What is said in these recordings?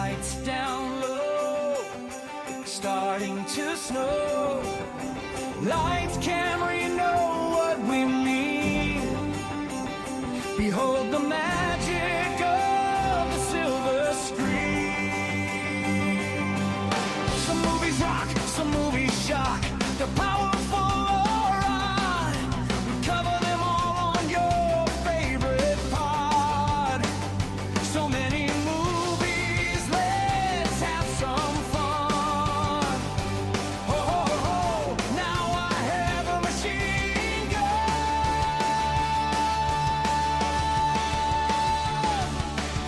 lights down low, it's starting to snow. Lights, camera, you know what we mean. Behold the magic of the silver screen. Some movies rock, some movies shock. They're powerful or odd. We cover them all on your favorite pod. So many movies, let's have some fun. Ho, ho, ho, now I have a machine gun.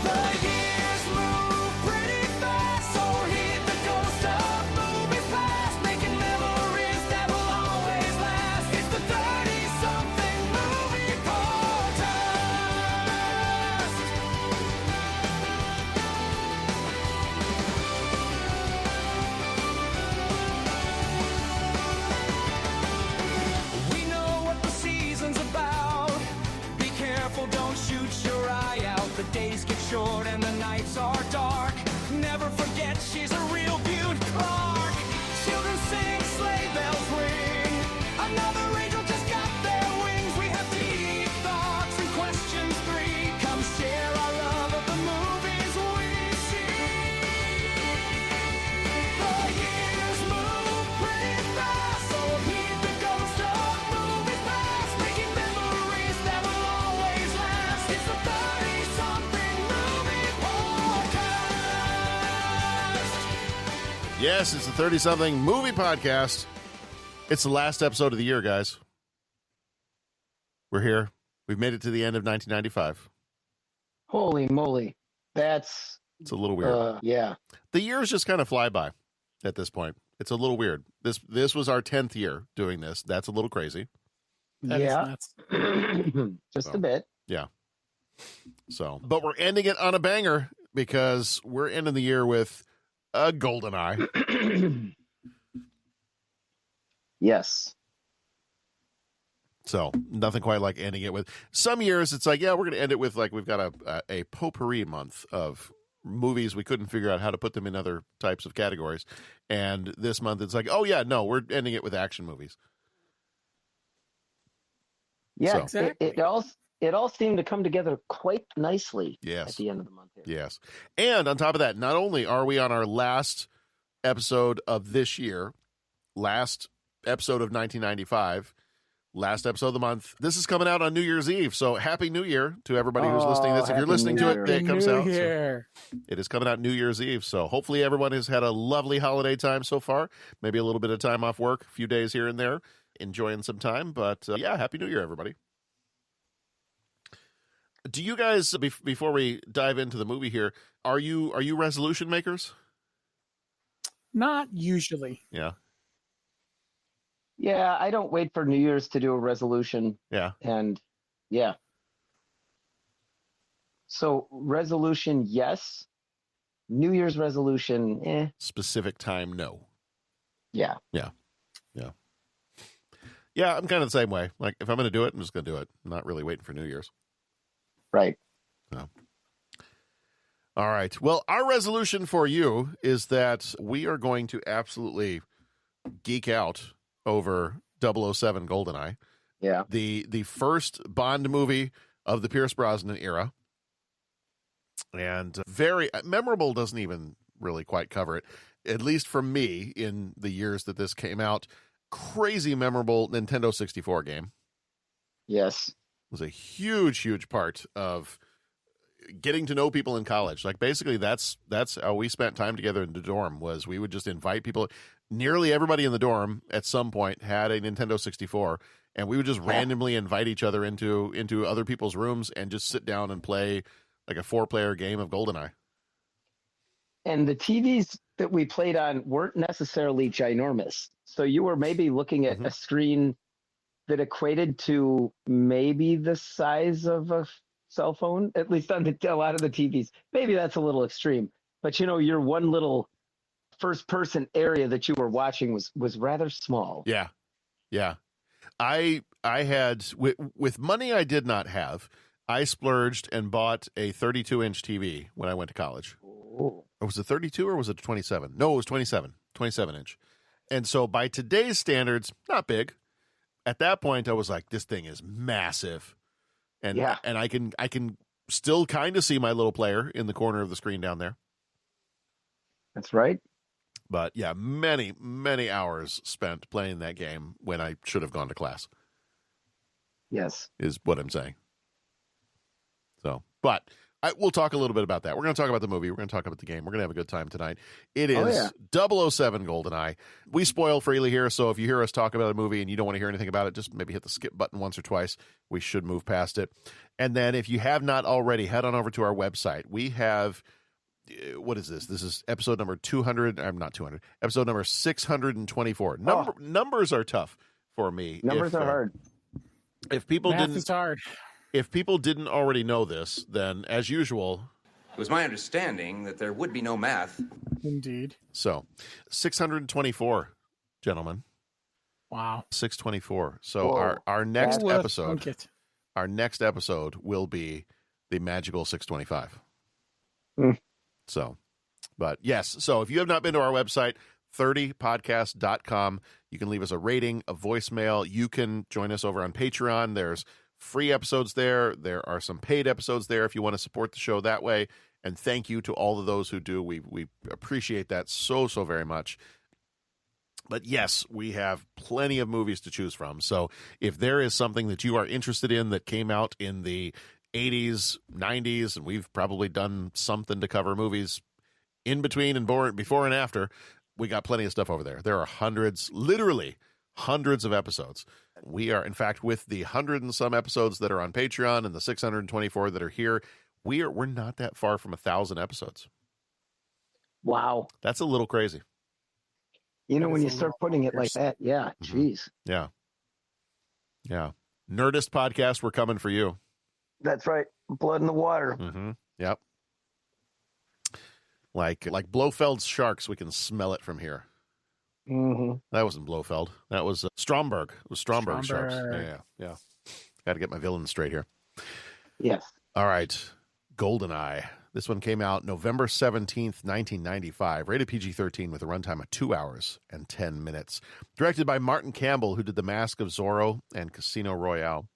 The years move pretty fast, so heed the ghost of movies past, making memories that will always last. It's the 30-something movie podcast. We know what the season's about. Be careful, don't shoot your eye out. The days get short and the nights are dark. Never forget she's a real beaut, Clark. Children sing, sleigh bells ring. Another angel just got their wings. We have deep thoughts and questions three. Come share our love of the movies we see. The years move pretty fast, so heed the ghost of movies past, making memories that will always last. It's the 30-something movie podcast. Yes, it's the 30-something movie podcast. It's the last episode of the year, guys. We're here. We've made it to the end of 1995. Holy moly. That's, It's a little weird. yeah. The years just kind of fly by at this point. It's a little weird. This was our 10th year doing this. That's a little crazy. That is Yeah. nuts. Just Oh. a bit. Yeah. So, but we're ending it on a banger because we're ending the year with a Goldeneye. Yes. So nothing quite like ending it with. Some years it's like, yeah, we're going to end it with like we've got a potpourri month of movies. We couldn't figure out how to put them in other types of categories. And this month it's like, oh yeah, no, we're ending it with action movies. Yeah. So- Exactly. It all seemed to come together quite nicely at Yes. the end of the month here. Yes. And on top of that, not only are we on our last episode of this year, last episode of 1995, last episode of the month, this is coming out on New Year's Eve. So happy New Year to everybody who's listening to this. If you're Happy listening New to Year. it, it comes New out. So Year. it is coming out New Year's Eve. So hopefully everyone has had a lovely holiday time so far. Maybe a little bit of time off work, a few days here and there, enjoying some time. But yeah, happy New Year, everybody. Do you guys, before we dive into the movie here, are you resolution makers? Not usually. Yeah. Yeah, I don't wait for New Year's to do a resolution. Yeah. And yeah. So resolution, yes. New Year's resolution, Specific time, no. yeah. Yeah, I'm kind of the same way. Like, if I'm going to do it, I'm just going to do it. I'm not really waiting for New Year's. Right. No. All right. Well, our resolution for you is that we are going to absolutely geek out over 007 Goldeneye, Yeah. the first Bond movie of the Pierce Brosnan era. And very memorable doesn't even really quite cover it, at least for me in the years that this came out. Crazy memorable Nintendo 64 game. Yes. Was a huge part of getting to know people in college. Like basically that's how we spent time together in the dorm. Was we would just invite people. Nearly everybody in the dorm at some point had a Nintendo 64, and we would just randomly invite each other into other people's rooms and just sit down and play like a 4-player game of Goldeneye. And the TVs that we played on weren't necessarily ginormous. So you were maybe looking at a screen that equated to maybe the size of a cell phone, at least on a lot of the TVs. Maybe that's a little extreme, but your one little first person area that you were watching was rather small. Yeah. I had with money I did not have, I splurged and bought a 32-inch TV when I went to college. Oh. Or was it 32 or was it 27? No, it was 27 inch. And so by today's standards, not big. At that point, I was like, this thing is massive. And Yeah. and I can still kind of see my little player in the corner of the screen down there. That's right. But yeah, many, many hours spent playing that game when I should have gone to class, Yes. is what I'm saying. So, but we'll talk a little bit about that. We're going to talk about the movie. We're going to talk about the game. We're going to have a good time tonight. It is 007 GoldenEye. We spoil freely here, so if you hear us talk about a movie and you don't want to hear anything about it, just maybe hit the skip button once or twice. We should move past it. And then if you have not already, head on over to our website. We have... What is this? This is episode number 200. I'm not 200. Episode number 624. Numbers are tough for me. Numbers are hard. If people Math didn't, is hard. if people didn't already know this, then as usual, It was my understanding that there would be no math. Indeed. so 624, gentlemen, Wow. 624. So Whoa. our next Who would've episode, thunk it? our next episode will be the magical 625. Mm. So, but yes. So if you have not been to our website, 30podcast.com, you can leave us a rating, a voicemail. You can join us over on Patreon. There's free episodes there. There are some paid episodes there if you want to support the show that way. And thank you to all of those who do. We appreciate that so very much. But yes, we have plenty of movies to choose from. So if there is something that you are interested in that came out in the 80s, 90s, and we've probably done something to cover movies in between and before and after, we got plenty of stuff over there. There are hundreds, literally hundreds of episodes. We are, in fact, with the 100 and some episodes that are on Patreon and the 624 that are here, we're not that far from 1,000 episodes. Wow. That's a little crazy. You know, That when is you a start little putting it like bonkers. that, yeah, geez. Yeah. Nerdist podcast, we're coming for you. That's right. Blood in the water. Mm-hmm. Yep. Like Blofeld's sharks, we can smell it from here. Mm-hmm. That wasn't Blofeld. That was Stromberg. It was Stromberg sharks. Stromberg. Yeah. Got to get my villains straight here. Yes. All right. GoldenEye. This one came out November 17th, 1995. Rated PG-13 with a runtime of 2 hours and 10 minutes. Directed by Martin Campbell, who did The Mask of Zorro and Casino Royale.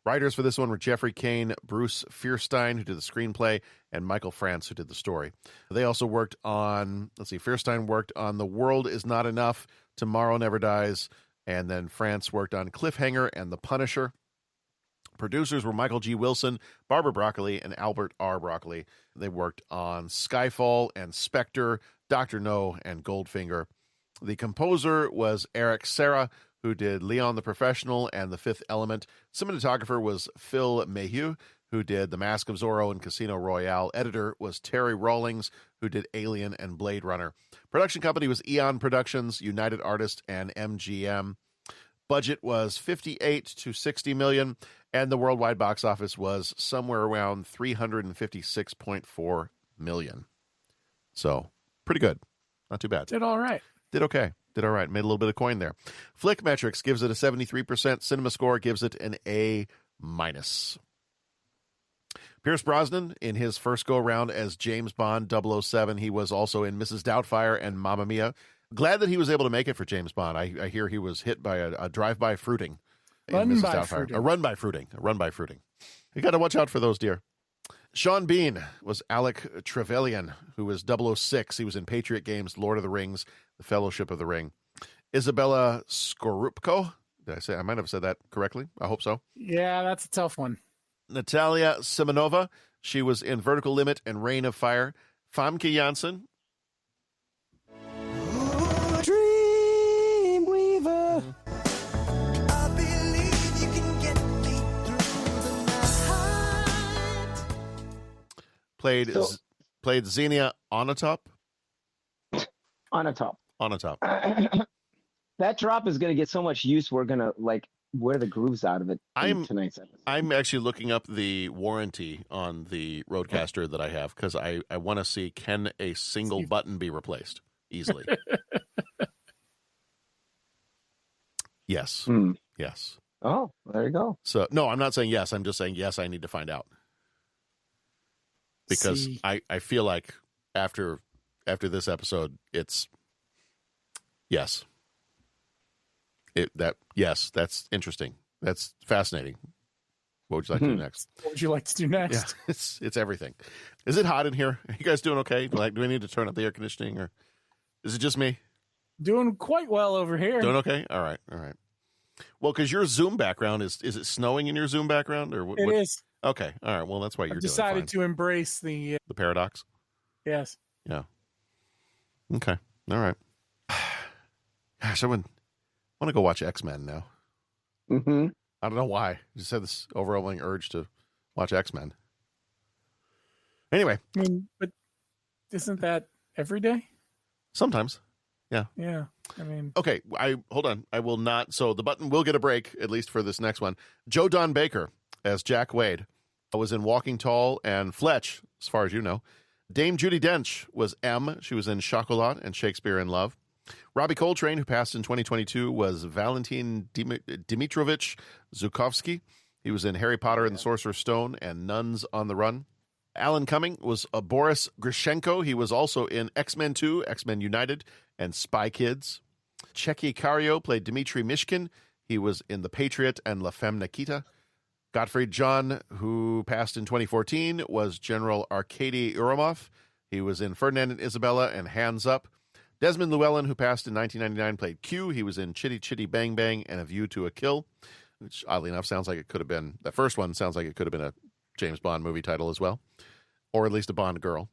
Writers for this one were Jeffrey Kane, Bruce Fierstein, who did the screenplay, and Michael France, who did the story. They also worked on, Fierstein worked on The World Is Not Enough, Tomorrow Never Dies, and then France worked on Cliffhanger and The Punisher. Producers were Michael G. Wilson, Barbara Broccoli, and Albert R. Broccoli. They worked on Skyfall and Spectre, Dr. No, and Goldfinger. The composer was Eric Serra, who did Leon the Professional and The Fifth Element. Cinematographer was Phil Mayhew, who did The Mask of Zorro and Casino Royale. Editor was Terry Rawlings, who did Alien and Blade Runner. Production company was Eon Productions, United Artists, and MGM. Budget was 58 to 60 million, and the worldwide box office was somewhere around 356.4 million. So, pretty good. Not too bad. Did all right. Did okay. Did all right. Made a little bit of coin there. Flick Metrics gives it a 73%. Cinema Score gives it an A-. Pierce Brosnan, in his first go-around as James Bond 007, he was also in Mrs. Doubtfire and Mamma Mia. Glad that he was able to make it for James Bond. I hear he was hit by a drive-by fruiting. in Mrs. Run-by Doubtfire. fruiting. A run-by fruiting. A run-by fruiting. You got to watch out for those deer. Sean Bean was Alec Trevelyan, who was 006. He was in Patriot Games, Lord of the Rings, The Fellowship of the Ring. Isabella Skorupko. I might have said that correctly. I hope so. Yeah, that's a tough one. Natalia Simonova. She was in Vertical Limit and Reign of Fire. Famke Janssen. Dreamweaver. I believe you can get me through the night. Played Xenia Onatopp. Onatopp. Onatopp. That drop is going to get so much use. We're going to wear the grooves out of it in tonight's episode. I'm actually looking up the warranty on the Rodecaster that I have because I want to see, can a single button be replaced easily? Yes. Yes. Oh, there you go. So, no, I'm not saying yes. I'm just saying yes, I need to find out. Because See. I feel like after after this episode, it's yes. That's interesting. That's fascinating. What would you like to do next? What would you like to do next? Yeah, it's everything. Is it hot in here? Are you guys doing okay? Do we need to turn up the air conditioning, or is it just me? Doing quite well over here. Doing okay? All right. Well, because your Zoom background is it snowing in your Zoom background, or what? It is. Okay. All right. Well, that's why you're decided doing to embrace the the paradox. Yes. Yeah. Okay. All right. Gosh, I want to go watch X-Men now. Mm-hmm. I don't know why. I just had this overwhelming urge to watch X-Men. Anyway. I mean, but isn't that every day? Sometimes. Yeah. Yeah. I mean. Okay. Hold on. I will not. So the button will get a break, at least for this next one. Joe Don Baker as Jack Wade was in Walking Tall and Fletch, as far as you know. Dame Judi Dench was M. She was in Chocolat and Shakespeare in Love. Robbie Coltrane, who passed in 2022, was Valentin Dimitrovich Zukovsky. He was in Harry Potter and the Sorcerer's Stone and Nuns on the Run. Alan Cumming was Boris Grishenko. He was also in X-Men 2, X-Men United, and Spy Kids. Checky Cario played Dmitry Mishkin. He was in The Patriot and La Femme Nikita. Gottfried John, who passed in 2014, was General Arkady Urumov. He was in Ferdinand and Isabella and Hands Up. Desmond Llewellyn, who passed in 1999, played Q. He was in Chitty Chitty Bang Bang and A View to a Kill, which oddly enough sounds like it could have been, the first one sounds like it could have been a James Bond movie title as well, or at least a Bond girl.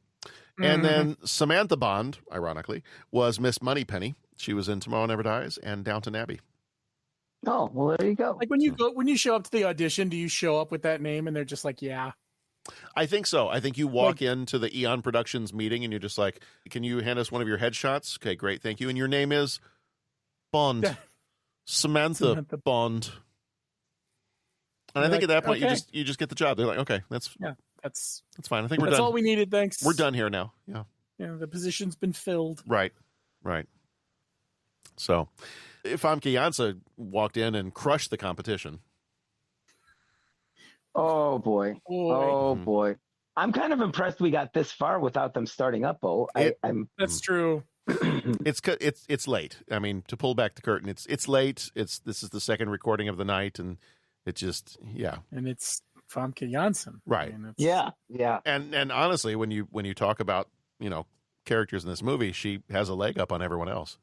And then Samantha Bond, ironically, was Miss Moneypenny. She was in Tomorrow Never Dies and Downton Abbey. Oh, well, there you go. Like when you show up to the audition, do you show up with that name and they're just like, yeah? I think so. I think you walk into the Eon Productions meeting and you're just like, can you hand us one of your headshots? Okay, great. Thank you. And your name is Bond. Samantha Bond. And I think at that point you just get the job. They're like, okay, that's fine. I think we're done. That's all we needed. Thanks. We're done here now. Yeah. Yeah, the position's been filled. Right. So if Famke Janssen walked in and crushed the competition. Oh boy. I'm kind of impressed we got this far without them starting up. That's true. It's late. I mean, to pull back the curtain, it's late. This is the second recording of the night, and it just And it's Famke Janssen, right? I mean, yeah. And honestly, when you talk about characters in this movie, she has a leg up on everyone else.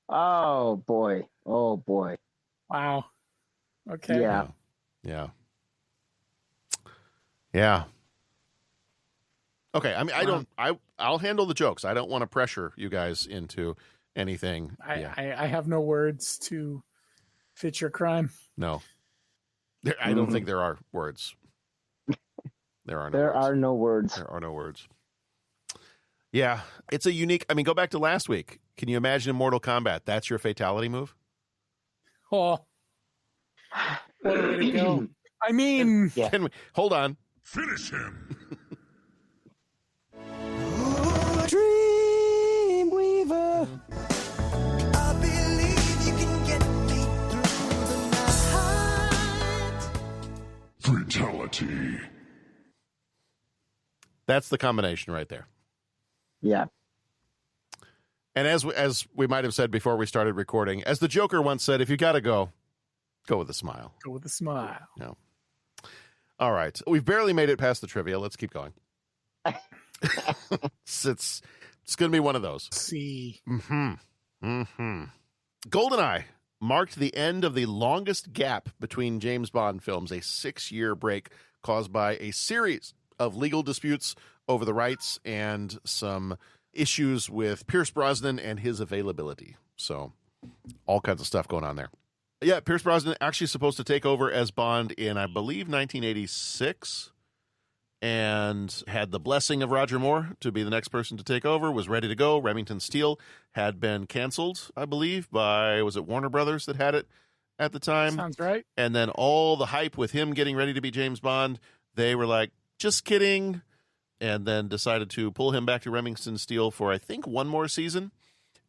Oh boy. Wow. Okay. Yeah. Okay. I mean, I'll handle the jokes. I don't want to pressure you guys into anything. I have no words to fit your crime. No. I don't think there are words. There are no words. There are no words. Yeah. It's a unique, I mean, go back to last week. Can you imagine in Mortal Kombat? That's your fatality move? Oh. What a way to go. I mean, hold on. Finish him. Dreamweaver, I believe you can get me through the night. Fatality. That's the combination right there. Yeah. And as we might have said before we started recording, as the Joker once said, if you got to go with a smile. Go with a smile. No. All right. We've barely made it past the trivia. Let's keep going. It's going to be one of those. See. Goldeneye marked the end of the longest gap between James Bond films, a 6-year break caused by a series of legal disputes over the rights and some issues with Pierce Brosnan and his availability. So all kinds of stuff going on there. Yeah, Pierce Brosnan actually supposed to take over as Bond in, I believe, 1986, and had the blessing of Roger Moore to be the next person to take over, was ready to go. Remington Steele had been canceled, I believe, by, was it Warner Brothers that had it at the time? Sounds right. And then all the hype with him getting ready to be James Bond, they were like, just kidding, and then decided to pull him back to Remington Steele for, I think, one more season.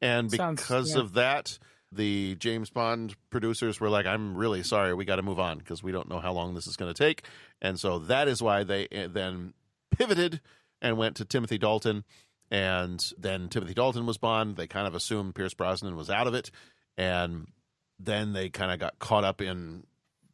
And because of that, the James Bond producers were like, I'm really sorry, we got to move on because we don't know how long this is going to take. And so that is why they then pivoted and went to Timothy Dalton. And then Timothy Dalton was Bond. They kind of assumed Pierce Brosnan was out of it. And then they kind of got caught up in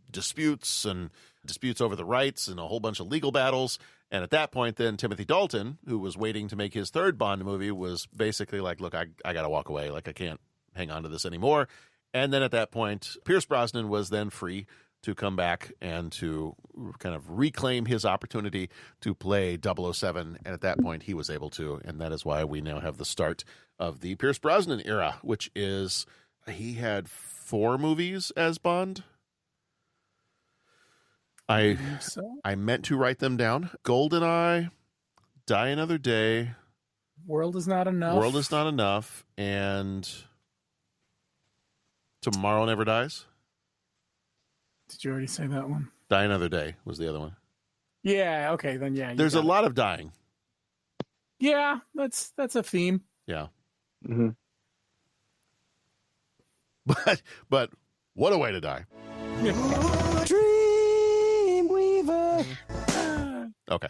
disputes over the rights and a whole bunch of legal battles. And at that point, then Timothy Dalton, who was waiting to make his third Bond movie, was basically like, look, I got to walk away. Like, I can't hang on to this anymore. And then at that point, Pierce Brosnan was then free to come back and to kind of reclaim his opportunity to play 007. And at that point, he was able to. And that is why we now have the start of the Pierce Brosnan era, which is he had 4 movies as Bond. I meant to write them down. Goldeneye, Die Another Day. World Is Not Enough. And Tomorrow Never Dies. Did you already say that one? Die Another Day was the other one. Yeah, okay, then yeah. There's a lot of dying. Yeah, that's a theme. Yeah. Mm-hmm. But what a way to die. Dreamweaver. Okay.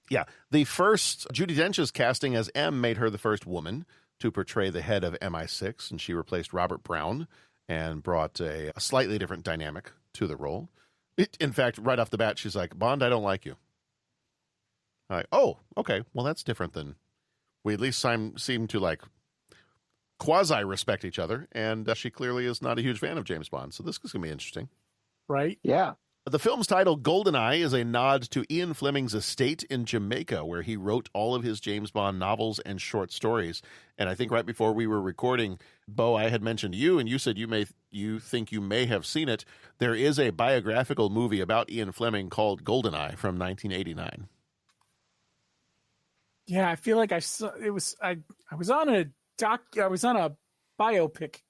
Yeah. The first, Judi Dench's casting as M made her the first woman to portray the head of MI6, and she replaced Robert Brown and brought a slightly different dynamic to the role. In fact, right off the bat, she's like, Bond, I don't like you. I'm like, oh, okay. Well, that's different than we at least seem to like quasi-respect each other, and she clearly is not a huge fan of James Bond, so this is going to be interesting. Right? Yeah. The film's title, Goldeneye, is a nod to Ian Fleming's estate in Jamaica, where he wrote all of his James Bond novels and short stories. And I think right before we were recording, Bo, I had mentioned to you, and you said you think you may have seen it. There is a biographical movie about Ian Fleming called Goldeneye from 1989. Yeah, I feel like I saw it was I was on a biopic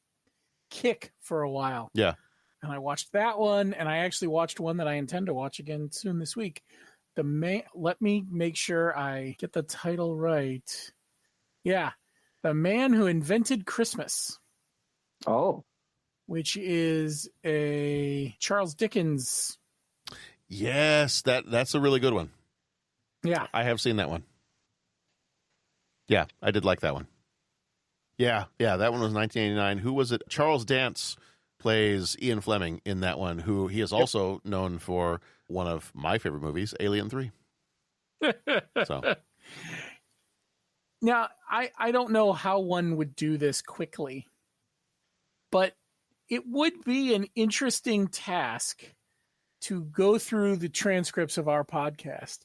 kick for a while. Yeah. And I watched that one, and I actually watched one that I intend to watch again soon this week. Let me make sure I get the title right. Yeah, The Man Who Invented Christmas. Oh. Which is a Charles Dickens. Yes, that's a really good one. Yeah. I have seen that one. Yeah, I did like that one. Yeah, that one was 1989. Who was it? Charles Dance plays Ian Fleming in that one, who he is also known for one of my favorite movies, Alien 3. So now, I don't know how one would do this quickly, but it would be an interesting task to go through the transcripts of our podcast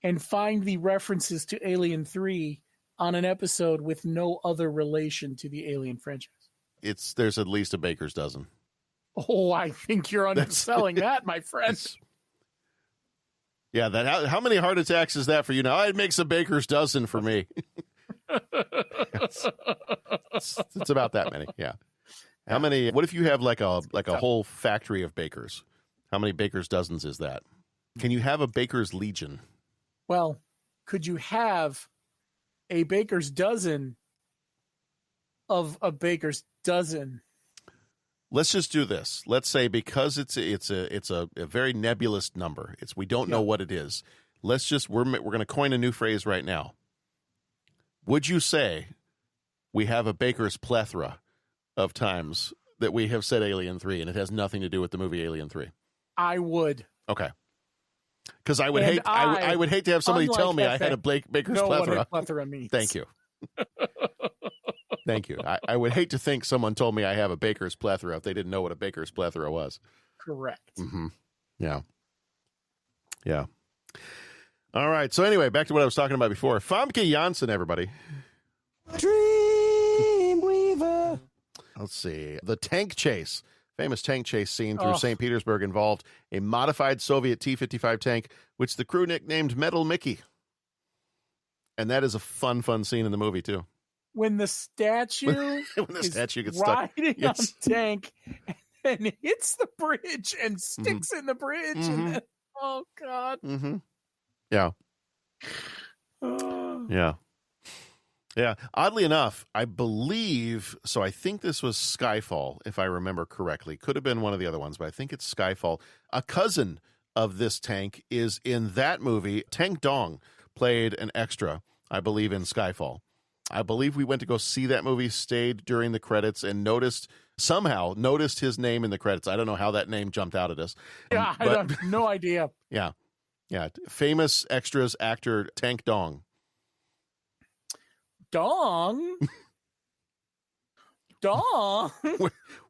and find the references to Alien 3 on an episode with no other relation to the Alien franchise. There's at least a baker's dozen. Oh, I think you're underselling that, my friend. Yeah, how many heart attacks is that for you now? It makes a baker's dozen for me. It's about that many, yeah. How many? What if you have like a whole factory of bakers? How many baker's dozens is that? Can you have a baker's legion? Well, could you have a baker's dozen of a baker's dozen? Let's just do this. Let's say, because it's a very nebulous number. We don't know what it is. We're going to coin a new phrase right now. Would you say we have a baker's plethora of times that we have said Alien 3 and it has nothing to do with the movie Alien 3? I would. Okay. Because I would hate to have somebody tell me I had a baker's plethora. What a plethora means. Thank you. Thank you. I would hate to think someone told me I have a baker's plethora if they didn't know what a baker's plethora was. Correct. Mm-hmm. Yeah. Yeah. All right. So anyway, back to what I was talking about before. Famke Janssen, everybody. Dreamweaver. Let's see. The tank chase. Famous tank chase scene through St. Petersburg involved a modified Soviet T-55 tank, which the crew nicknamed Metal Mickey. And that is a fun scene in the movie, too. When the statue gets stuck. riding on the tank and hits the bridge and sticks in the bridge. Mm-hmm. And then, oh, God. Mm-hmm. Yeah. Yeah. Yeah. Oddly enough, I think this was Skyfall, if I remember correctly. Could have been one of the other ones, but I think it's Skyfall. A cousin of this tank is in that movie. Tank Dong played an extra, I believe, in Skyfall. I believe we went to go see that movie, stayed during the credits, and somehow noticed his name in the credits. I don't know how that name jumped out at us. Yeah, I have no idea. Yeah. Famous extras actor Tank Dong. Dong? Dong?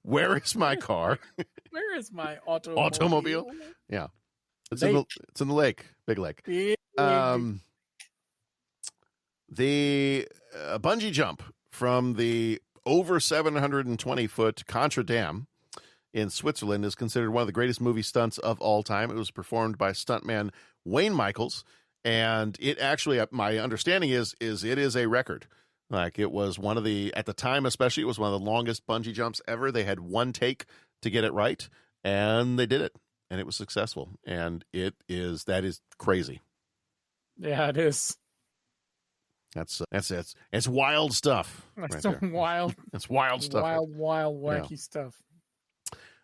Where is my car? Where is my automobile? Automobile? Yeah. It's in the lake. Big lake. Big. The bungee jump from the over 720-foot Contra Dam in Switzerland is considered one of the greatest movie stunts of all time. It was performed by stuntman Wayne Michaels, and it actually, my understanding is it is a record. Like, it was one of the, at the time especially, it was one of the longest bungee jumps ever. They had one take to get it right, and they did it, and it was successful. And that is crazy. Yeah, it is. That's it's wild stuff. That's right there. wild. It's wild stuff. Wild, wacky stuff.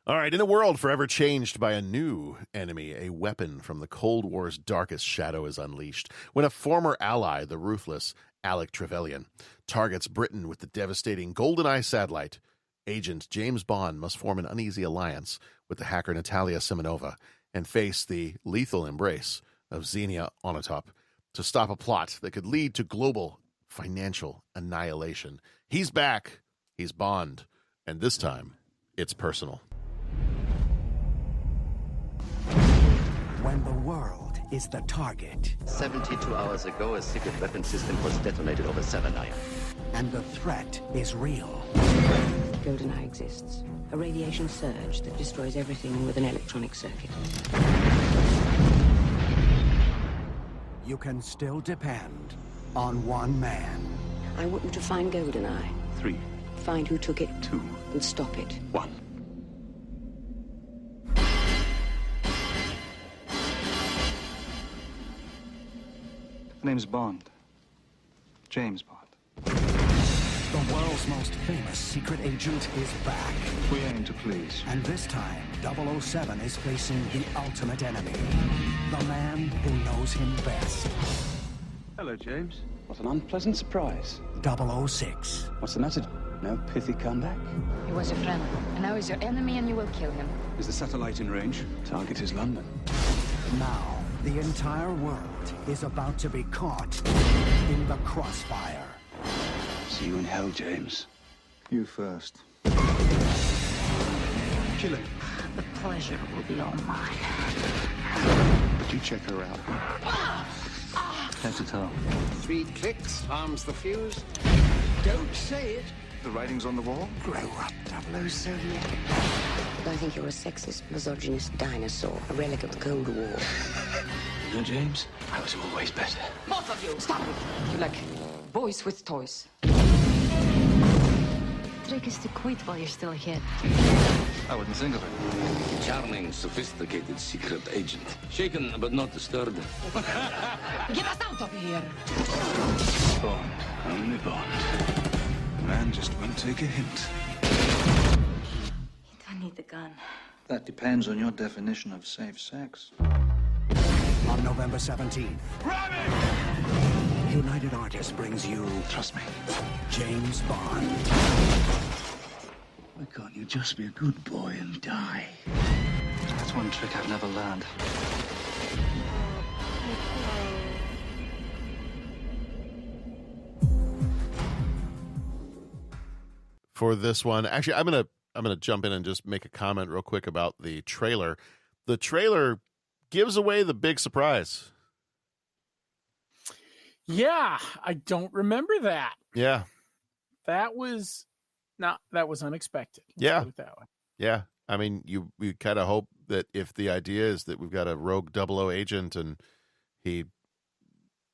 All right, in a world forever changed by a new enemy, a weapon from the Cold War's darkest shadow is unleashed when a former ally, the ruthless Alec Trevelyan, targets Britain with the devastating Goldeneye satellite. Agent James Bond must form an uneasy alliance with the hacker Natalia Simonova and face the lethal embrace of Xenia Onatopp to stop a plot that could lead to global financial annihilation. He's back. He's Bond. And this time, it's personal. When the world is the target 72 hours ago, a secret weapon system was detonated over Severnaya. and the threat is real. Goldeneye exists. A radiation surge that destroys everything with an electronic circuit. You can still depend on one man. I want you to find Goldeneye. 3, Find who took it. 2, And stop it. 1. The name's Bond. James Bond. The world's most famous secret agent is back. We aim to please. And this time, 007 is facing the ultimate enemy. The man who knows him best. Hello, James. What an unpleasant surprise. 006. What's the matter? No pithy comeback? He was your friend, and now he's your enemy, and you will kill him. Is the satellite in range? Target is London. Now, the entire world is about to be caught in the crossfire. See you in hell, James. You first. Kill him. The pleasure will be all mine. But you check her out. Head to toe. 3 clicks, arms the fuse. Don't say it. The writing's on the wall? Grow up, 007. I think you're a sexist, misogynist dinosaur, a relic of the Cold War. No, James. I was always better. Both of you, stop it! You like boys with toys. Trick is to quit while you're still ahead. I wouldn't think of it. Charming, sophisticated secret agent. Shaken but not disturbed. Get us out of here! Bond. Only Bond. Man just won't take a hint. You don't need the gun. That depends on your definition of safe sex. On November 17th, United Artists brings you, Trust me. James Bond. Why can't you just be a good boy and die? That's one trick I've never learned. For this one, actually, I'm gonna jump in and just make a comment real quick about the trailer. The trailer gives away the big surprise. Yeah, I don't remember that. Yeah, That was unexpected. Let's Yeah. put it that way. yeah. I mean, you kind of hope that if the idea is that we've got a rogue 00 agent and he,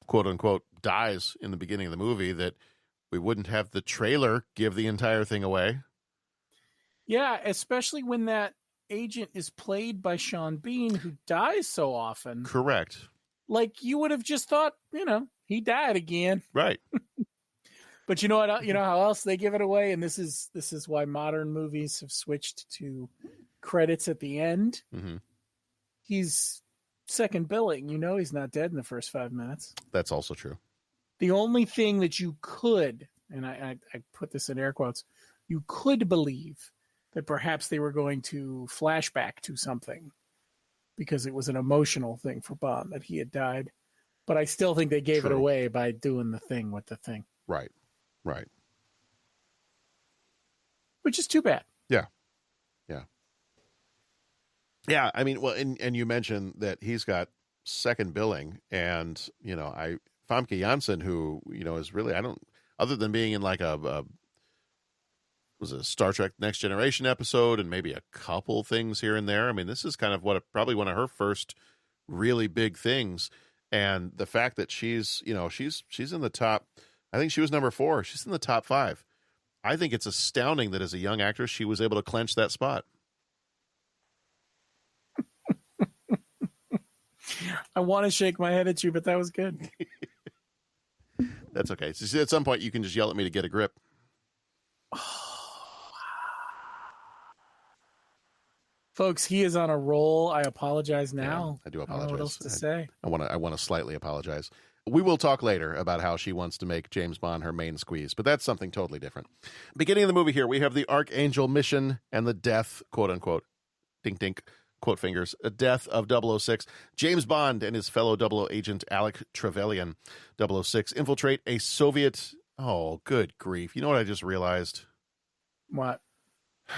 quote unquote, dies in the beginning of the movie, that we wouldn't have the trailer give the entire thing away. Yeah, especially when that agent is played by Sean Bean, who dies so often. Correct. Like, you would have just thought, he died again. Right. But you know what? You know how else they give it away, and this is why modern movies have switched to credits at the end. Mm-hmm. He's second billing. You know he's not dead in the first 5 minutes. That's also true. The only thing that you could, and I put this in air quotes, you could believe that perhaps they were going to flashback to something because it was an emotional thing for Bond that he had died. But I still think they gave it away by doing the thing with the thing. Right. Which is too bad. Yeah, I mean, well, and you mentioned that he's got second billing, and Famke Janssen, who is really other than being in like a Star Trek Next Generation episode and maybe a couple things here and there. I mean, this is kind of probably one of her first really big things, and the fact that she's in the top. I think she was number 4. She's in the top 5. I think it's astounding that as a young actress she was able to clench that spot. I want to shake my head at you, but that was good. That's okay. So at some point, you can just yell at me to get a grip. Folks, he is on a roll. I apologize now. Yeah, I do apologize. I don't know what else to say. I want to slightly apologize. We will talk later about how she wants to make James Bond her main squeeze, but that's something totally different. Beginning of the movie here, we have the Archangel mission and the death, quote unquote, dink dink, quote fingers, a death of 006. James Bond and his fellow 00 agent Alec Trevelyan, 006, infiltrate a Soviet... Oh, good grief. You know what I just realized? What?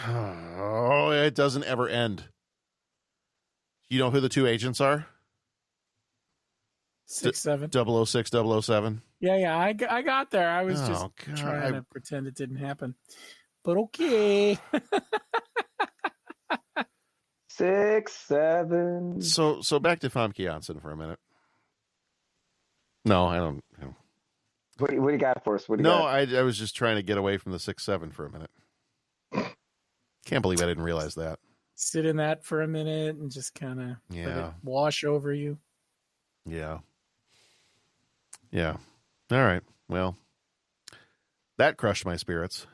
Oh, it doesn't ever end. You know who the 2 agents are? 6-7. 006, 007. Yeah, I got there. I was just trying to pretend it didn't happen. But okay. 6-7. So back to Famke Janssen for a minute. No, I don't. What do you got for us? I was just trying to get away from the 6-7 for a minute. Can't believe I didn't realize that. Sit in that for a minute and just kind of let it wash over you. Yeah. All right. Well, that crushed my spirits.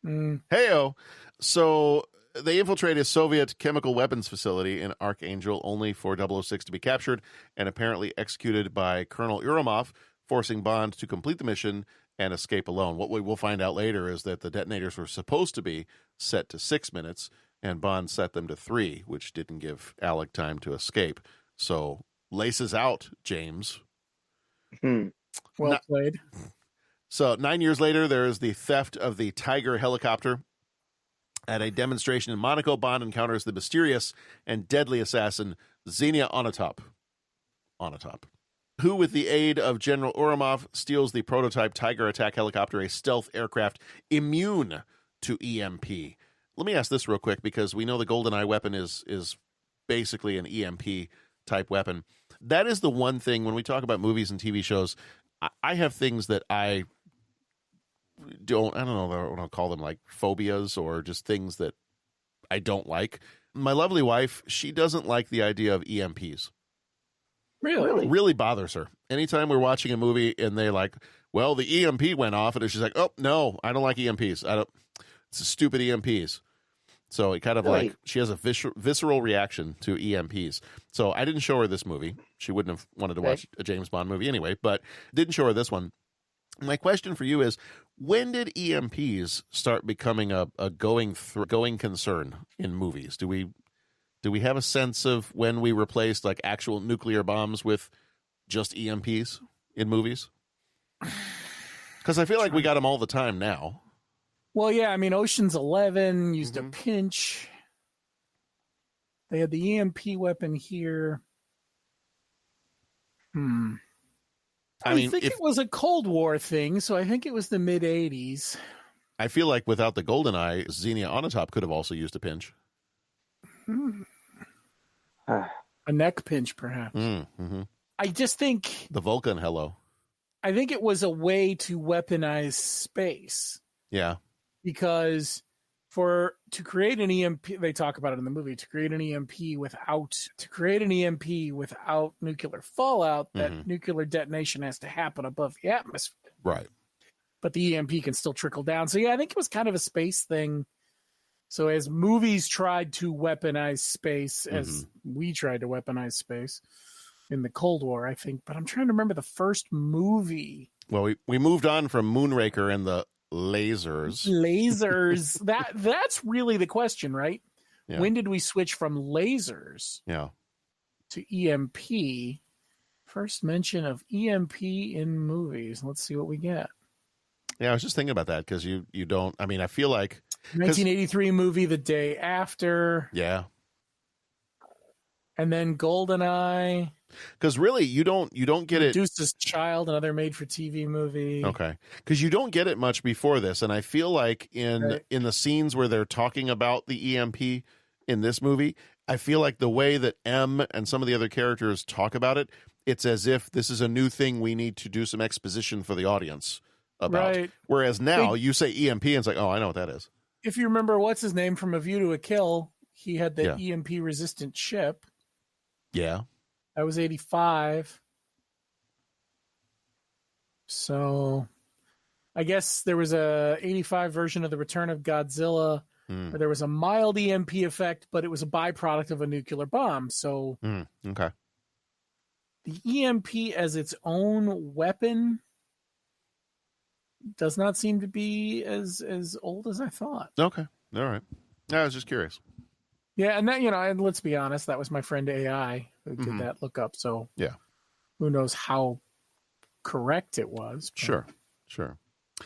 Heyo. So they infiltrate a Soviet chemical weapons facility in Archangel, only for 006 to be captured and apparently executed by Colonel Urumov, forcing Bond to complete the mission and escape alone. What we will find out later is that the detonators were supposed to be set to 6 minutes, and Bond set them to 3, which didn't give Alec time to escape. So, laces out, James. Well played. So 9 years later, there is the theft of the Tiger helicopter. At a demonstration in Monaco, Bond encounters the mysterious and deadly assassin Xenia Onatopp, who, with the aid of General Urumov, steals the prototype Tiger attack helicopter, a stealth aircraft immune to EMP. Let me ask this real quick, because we know the Goldeneye weapon is basically an EMP type weapon. That is the one thing when we talk about movies and TV shows. I have things that I don't know what I'll call them, like phobias or just things that I don't like. My lovely wife, she doesn't like the idea of EMPs. Really bothers her. Anytime we're watching a movie and they're like, well, the EMP went off, and she's like, oh, no, I don't like EMPs. It's stupid EMPs. So it kind of like, she has a visceral reaction to EMPs. So I didn't show her this movie. She wouldn't have wanted to watch a James Bond movie anyway, but didn't show her this one. My question for you is, when did EMPs start becoming a going concern in movies? Do we have a sense of when we replaced like actual nuclear bombs with just EMPs in movies? Because I feel like we got them all the time now. Well, yeah, I mean, Ocean's 11 used a pinch. They had the EMP weapon here. I think it was a Cold War thing, so I think it was the mid-'80s. I feel like without the Goldeneye, Xenia Onatopp could have also used a pinch. A neck pinch, perhaps. I just think... The Vulcan hello. I think it was a way to weaponize space. Yeah. Because to create an EMP, they talk about it in the movie, to create an EMP without nuclear fallout, that nuclear detonation has to happen above the atmosphere. Right. But the EMP can still trickle down. So yeah, I think it was kind of a space thing. So as movies tried to weaponize space, as we tried to weaponize space in the Cold War, I think, but I'm trying to remember the first movie. Well, we moved on from Moonraker and the lasers. That's really the question, right? Yeah. When did we switch from lasers to EMP? First mention of EMP in movies. Let's see what we get. Yeah, I was just thinking about that because you don't. I mean, I feel like 1983 movie The Day After. Yeah. And then Goldeneye. Because really, you don't get it. Medusa's Child, another made-for-TV movie. Okay, because you don't get it much before this, and I feel like in the scenes where they're talking about the EMP in this movie, I feel like the way that M and some of the other characters talk about it, it's as if this is a new thing we need to do some exposition for the audience about. Right. Whereas now you say EMP, and it's like, oh, I know what that is. If you remember, what's his name from A View to a Kill? He had the EMP-resistant ship. Yeah. That was 85. So I guess there was a 85 version of The Return of Godzilla where there was a mild EMP effect, but it was a byproduct of a nuclear bomb. So okay. The EMP as its own weapon does not seem to be as old as I thought. Okay. All right. I was just curious. Yeah, and that, and let's be honest, that was my friend AI who did that lookup. So who knows how correct it was. But... Sure.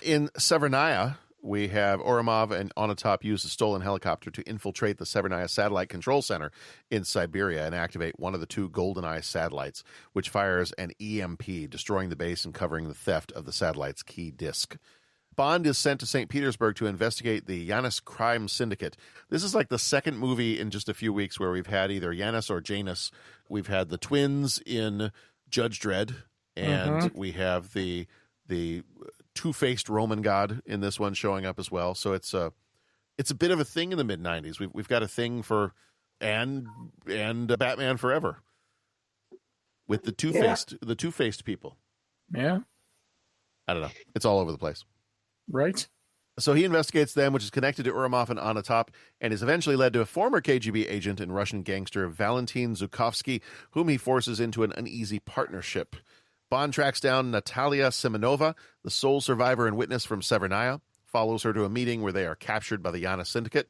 In Severnaya, we have Ourumov and Onatopp use a stolen helicopter to infiltrate the Severnaya Satellite Control Center in Siberia and activate one of the two Goldeneye satellites, which fires an EMP, destroying the base and covering the theft of the satellite's key disk. Bond is sent to St. Petersburg to investigate the Janus crime syndicate. This is like the second movie in just a few weeks where we've had either Janus or Janus. We've had the twins in Judge Dredd, and we have the two-faced Roman god in this one showing up as well. So it's a bit of a thing in the mid-90s. We've got a thing for and Batman Forever with the two-faced people. Yeah. I don't know. It's all over the place. Right. So he investigates them, which is connected to Ourumov and Onatopp, and is eventually led to a former KGB agent and Russian gangster, Valentin Zhukovsky, whom he forces into an uneasy partnership. Bond tracks down Natalia Semenova, the sole survivor and witness from Severnaya, follows her to a meeting where they are captured by the Janus syndicate.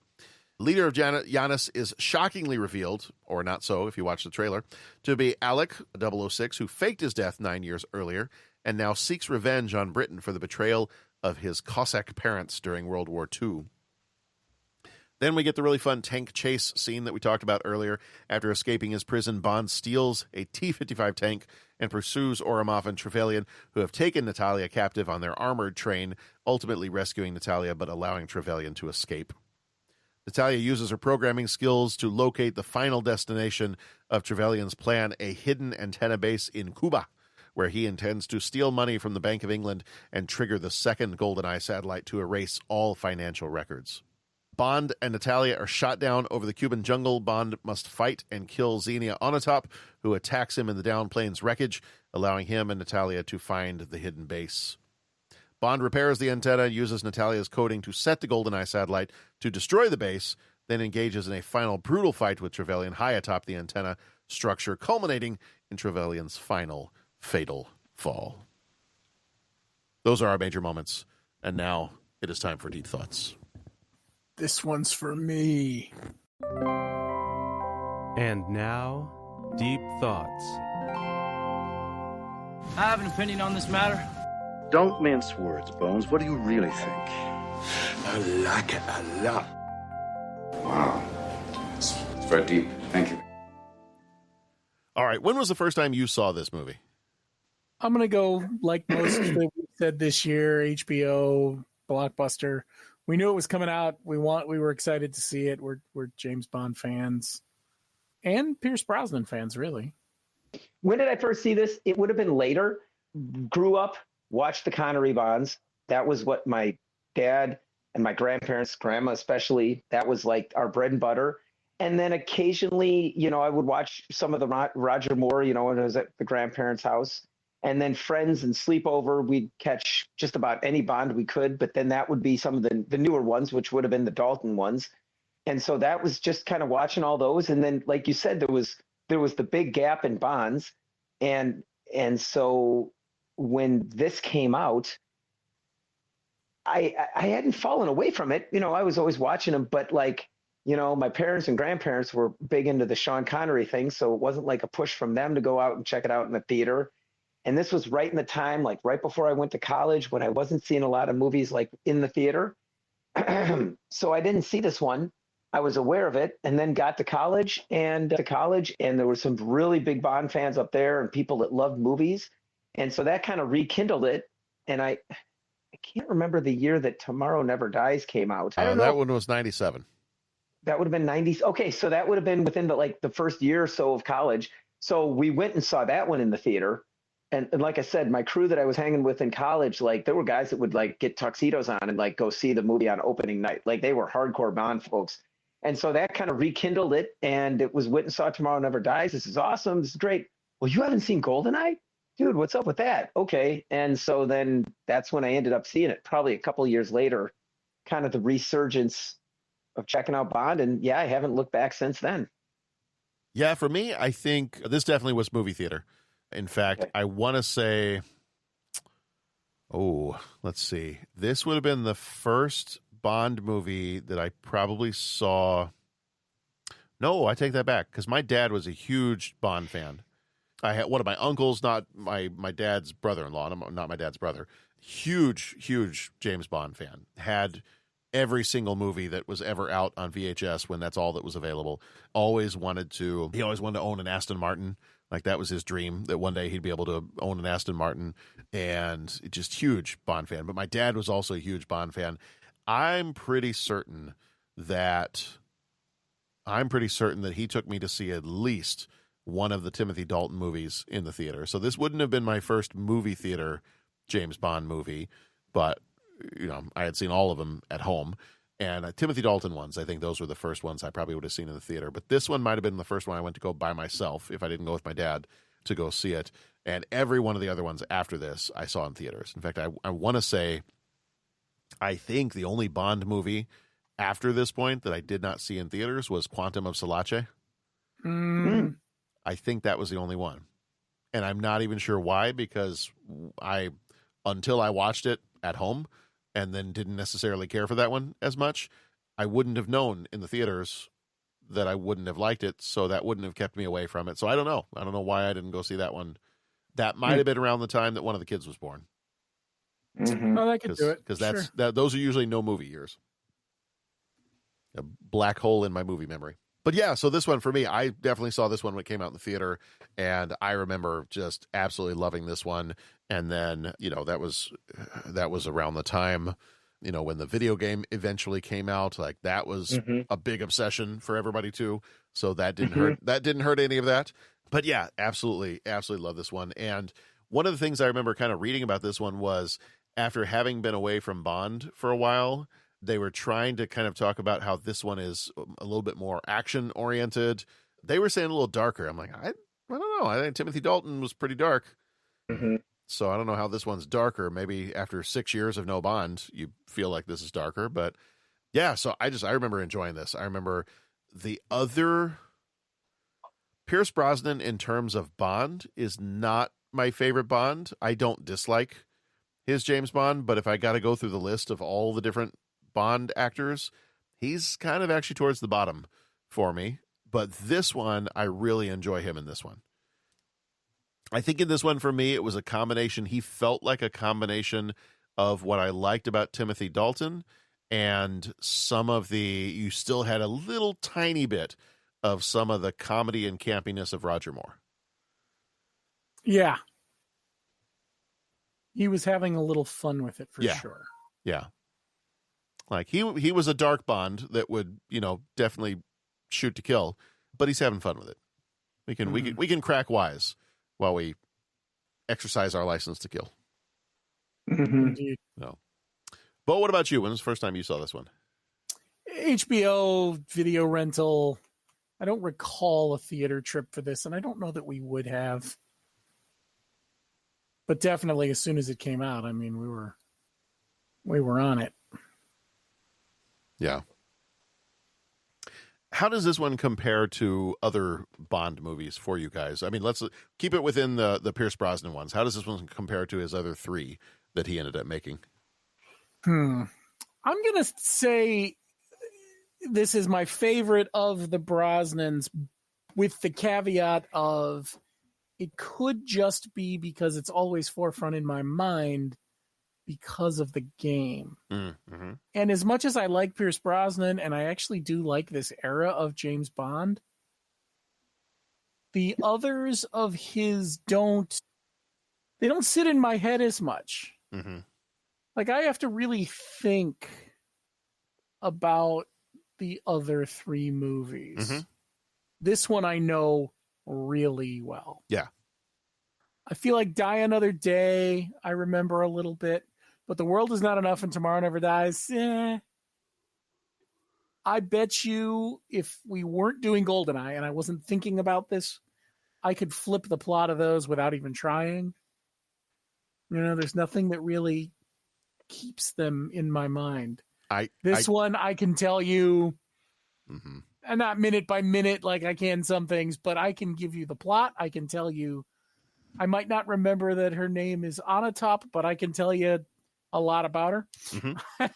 Leader of Janus is shockingly revealed, or not so if you watch the trailer, to be Alec, 006, who faked his death 9 years earlier and now seeks revenge on Britain for the betrayal of his Cossack parents during World War II. Then we get the really fun tank chase scene that we talked about earlier. After escaping his prison, Bond steals a T-55 tank and pursues Ourumov and Trevelyan, who have taken Natalia captive on their armored train, ultimately rescuing Natalia but allowing Trevelyan to escape. Natalia uses her programming skills to locate the final destination of Trevelyan's plan, a hidden antenna base in Cuba, where he intends to steal money from the Bank of England and trigger the second Goldeneye satellite to erase all financial records. Bond and Natalia are shot down over the Cuban jungle. Bond must fight and kill Xenia Onatopp, who attacks him in the downplane's wreckage, allowing him and Natalia to find the hidden base. Bond repairs the antenna, uses Natalia's coding to set the Goldeneye satellite to destroy the base, then engages in a final brutal fight with Trevelyan high atop the antenna structure, culminating in Trevelyan's final fatal fall. Those are our major moments, and now it is time for Deep Thoughts. This one's for me. And now, Deep Thoughts. I have an opinion on this matter. Don't mince words, Bones. What do you really think? I like it a lot. Wow. It's very deep. Thank you. All right, when was the first time you saw this movie? I'm going to go like most that we said this year, HBO, Blockbuster. We knew it was coming out. We were excited to see it. We're James Bond fans and Pierce Brosnan fans, really. When did I first see this? It would have been later. Grew up, watched the Connery Bonds. That was what my dad and my grandparents, grandma especially, that was like our bread and butter. And then occasionally, I would watch some of the Roger Moore, when I was at the grandparents' house. And then friends and sleepover, we'd catch just about any Bond we could. But then that would be some of the newer ones, which would have been the Dalton ones. And so that was just kind of watching all those. And then, like you said, there was the big gap in Bonds. And so when this came out, I hadn't fallen away from it. You know, I was always watching them, but like, you know, my parents and grandparents were big into the Sean Connery thing. So it wasn't like a push from them to go out and check it out in the theater. And this was right in the time, like right before I went to college, when I wasn't seeing a lot of movies like in the theater. So I didn't see this one. I was aware of it, and then got to college, and there were some really big Bond fans up there and people that loved movies. And so that kind of rekindled it. And I can't remember the year that Tomorrow Never Dies came out. I don't know. That one was 97. That would have been 90s. Okay, so that would have been within the first year or so of college. So we went and saw that one in the theater. And like I said, my crew that I was hanging with in college, like there were guys that would like get tuxedos on and like go see the movie on opening night. Like they were hardcore Bond folks. And so that kind of rekindled it. And it was went and saw Tomorrow Never Dies. This is awesome. This is great. Well, you haven't seen Goldeneye? Dude, what's up with that? Okay. And so then that's when I ended up seeing it, probably a couple of years later, kind of the resurgence of checking out Bond. And yeah, I haven't looked back since then. Yeah, for me, I think this definitely was movie theater. In fact, okay. I want to say, let's see. This would have been the first Bond movie that I probably saw. No, I take that back, because my dad was a huge Bond fan. I had one of my uncles, not my dad's brother-in-law, not my dad's brother, huge James Bond fan. Had every single movie that was ever out on VHS when that's all that was available. He always wanted to own an Aston Martin. Like that was his dream, that one day he'd be able to own an Aston Martin, and just huge Bond fan. But my dad was also a huge Bond fan. I'm pretty certain that he took me to see at least one of the Timothy Dalton movies in the theater. So this wouldn't have been my first movie theater James Bond movie, but you know, I had seen all of them at home. And Timothy Dalton ones, I think those were the first ones I probably would have seen in the theater. But this one might have been the first one I went to go by myself, if I didn't go with my dad to go see it. And every one of the other ones after this I saw in theaters. In fact, I want to say, I think the only Bond movie after this point that I did not see in theaters was Quantum of Solace. I think that was the only one. And I'm not even sure why, because until I watched it at home and then didn't necessarily care for that one as much, I wouldn't have known in the theaters that I wouldn't have liked it, so that wouldn't have kept me away from it. So I don't know. I don't know why I didn't go see that one. That might have been around the time that one of the kids was born. Mm-hmm. Oh, that could do it. Because those are usually no movie years. A black hole in my movie memory. But yeah, so this one for me, I definitely saw this one when it came out in the theater, and I remember just absolutely loving this one. And then, you know, that was around the time, you know, when the video game eventually came out. Like that was a big obsession for everybody too. So that didn't hurt. That didn't hurt any of that. But yeah, absolutely love this one. And one of the things I remember kind of reading about this one was, after having been away from Bond for a while, they were trying to kind of talk about how this one is a little bit more action oriented. They were saying a little darker. I'm like, I don't know. I think Timothy Dalton was pretty dark. So I don't know how this one's darker. Maybe after 6 years of no Bond, you feel like this is darker. But yeah, so I remember enjoying this. I remember the other Pierce Brosnan in terms of Bond is not my favorite Bond. I don't dislike his James Bond, but if I got to go through the list of all the different Bond actors, he's kind of actually towards the bottom for me. But this one, I really enjoy him in this one. I think in this one, for me, it was a combination. He felt like a combination of what I liked about Timothy Dalton and you still had a little tiny bit of some of the comedy and campiness of Roger Moore. Yeah. He was having a little fun with it for sure. Yeah. Like he was a dark Bond that would, you know, definitely shoot to kill, but he's having fun with it. We can crack wise while we exercise our license to kill. Indeed. No. But what about you? When was the first time you saw this one? HBO video rental. I don't recall a theater trip for this, and I don't know that we would have. But definitely as soon as it came out, I mean, we were on it. Yeah. How does this one compare to other Bond movies for you guys? I mean, let's keep it within the Pierce Brosnan ones. How does this one compare to his other 3 that he ended up making? I'm going to say this is my favorite of the Brosnans, with the caveat of it could just be because it's always forefront in my mind because of the game. Mm-hmm. And as much as I like Pierce Brosnan, and I actually do like this era of James Bond, the others of his don't sit in my head as much. Mm-hmm. Like, I have to really think about the other 3 movies. Mm-hmm. This one I know really well. Yeah. I feel like Die Another Day, I remember a little bit, but The World Is Not Enough and Tomorrow Never Dies, I bet you if we weren't doing Goldeneye and I wasn't thinking about this, I could flip the plot of those without even trying. You know, there's nothing that really keeps them in my mind. This one, I can tell you, and not minute by minute like I can some things, but I can give you the plot. I can tell you, I might not remember that her name is Onatopp, but I can tell you a lot about her. Mm-hmm.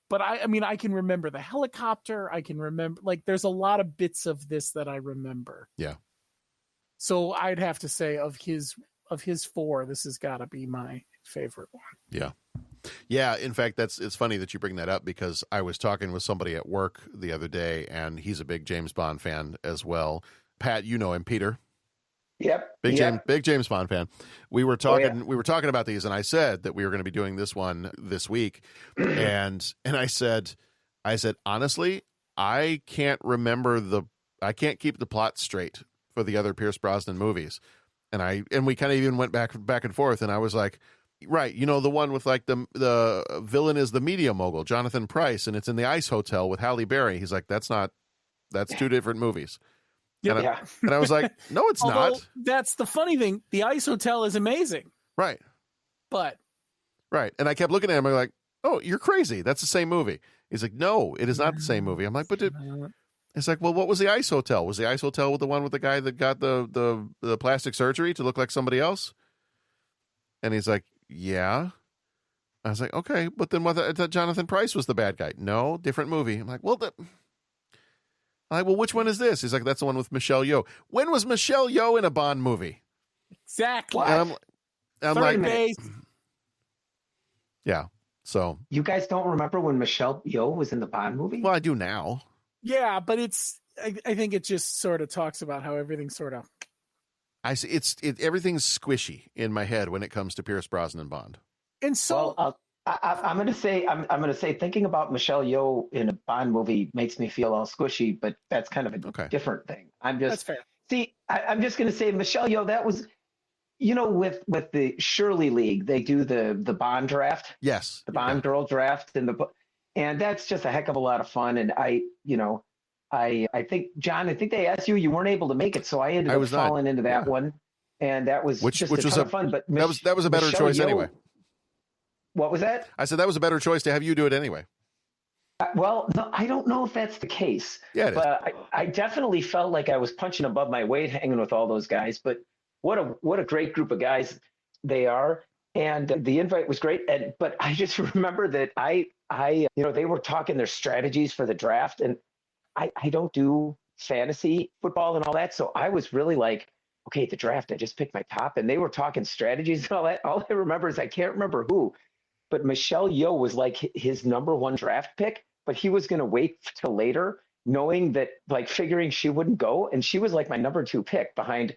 But I mean, I can remember the helicopter. I can remember, like, there's a lot of bits of this that I remember. Yeah. So I'd have to say of his 4, this has got to be my favorite one. Yeah. Yeah. In fact, it's funny that you bring that up, because I was talking with somebody at work the other day, and he's a big James Bond fan as well. Pat, you know him, Peter. Yep. Big James Bond fan. We were talking about these, and I said that we were going to be doing this one this week. and I said, honestly, I can't keep the plot straight for the other Pierce Brosnan movies. And we kind of even went back and forth, and I was like, right, you know, the one with like the villain is the media mogul, Jonathan Pryce, and it's in the Ice Hotel with Halle Berry. He's like, that's 2 different movies. Yep. And I was like, no, it's not. That's the funny thing. The Ice Hotel is amazing. Right. Right. And I kept looking at him. I'm like, oh, you're crazy. That's the same movie. He's like, no, it is not the same movie. I'm like, but it's like, well, what was the Ice Hotel? Was the Ice Hotel with the one with the guy that got the plastic surgery to look like somebody else? And he's like, yeah. I was like, okay, but then what? I thought Jonathan Pryce was the bad guy. No, different movie. I'm like, well, which one is this? He's like, that's the one with Michelle Yeoh. When was Michelle Yeoh in a Bond movie? Exactly. And I'm like, base. Yeah. So you guys don't remember when Michelle Yeoh was in the Bond movie? Well, I do now. Yeah, but I think it just sort of talks about how everything sort of. I see. Everything's squishy in my head when it comes to Pierce Brosnan Bond. And so. Well, I'm going to say thinking about Michelle Yeoh in a Bond movie makes me feel all squishy, but that's kind of a different thing. That's fair. See, I'm just going to say Michelle Yeoh, that was, you know, with the Shirley League, they do the Bond draft. Yes. The Bond girl draft and that's just a heck of a lot of fun. And I think, John, they asked you weren't able to make it. So I ended up falling into that one. And that was just a ton of fun. But that was a better Michelle choice Yeoh, anyway. What was that? I said that was a better choice to have you do it anyway. Well, no, I don't know if that's the case. Yeah, it is. But I definitely felt like I was punching above my weight hanging with all those guys. But what a great group of guys they are. And the invite was great. But I just remember that I they were talking their strategies for the draft. And I don't do fantasy football and all that. So I was really like, okay, the draft, I just picked my top. And they were talking strategies and all that. All I remember is I can't remember who. But Michelle Yeoh was like his number 1 draft pick, but he was going to wait till later, knowing that, like, figuring she wouldn't go. And she was like my number 2 pick behind,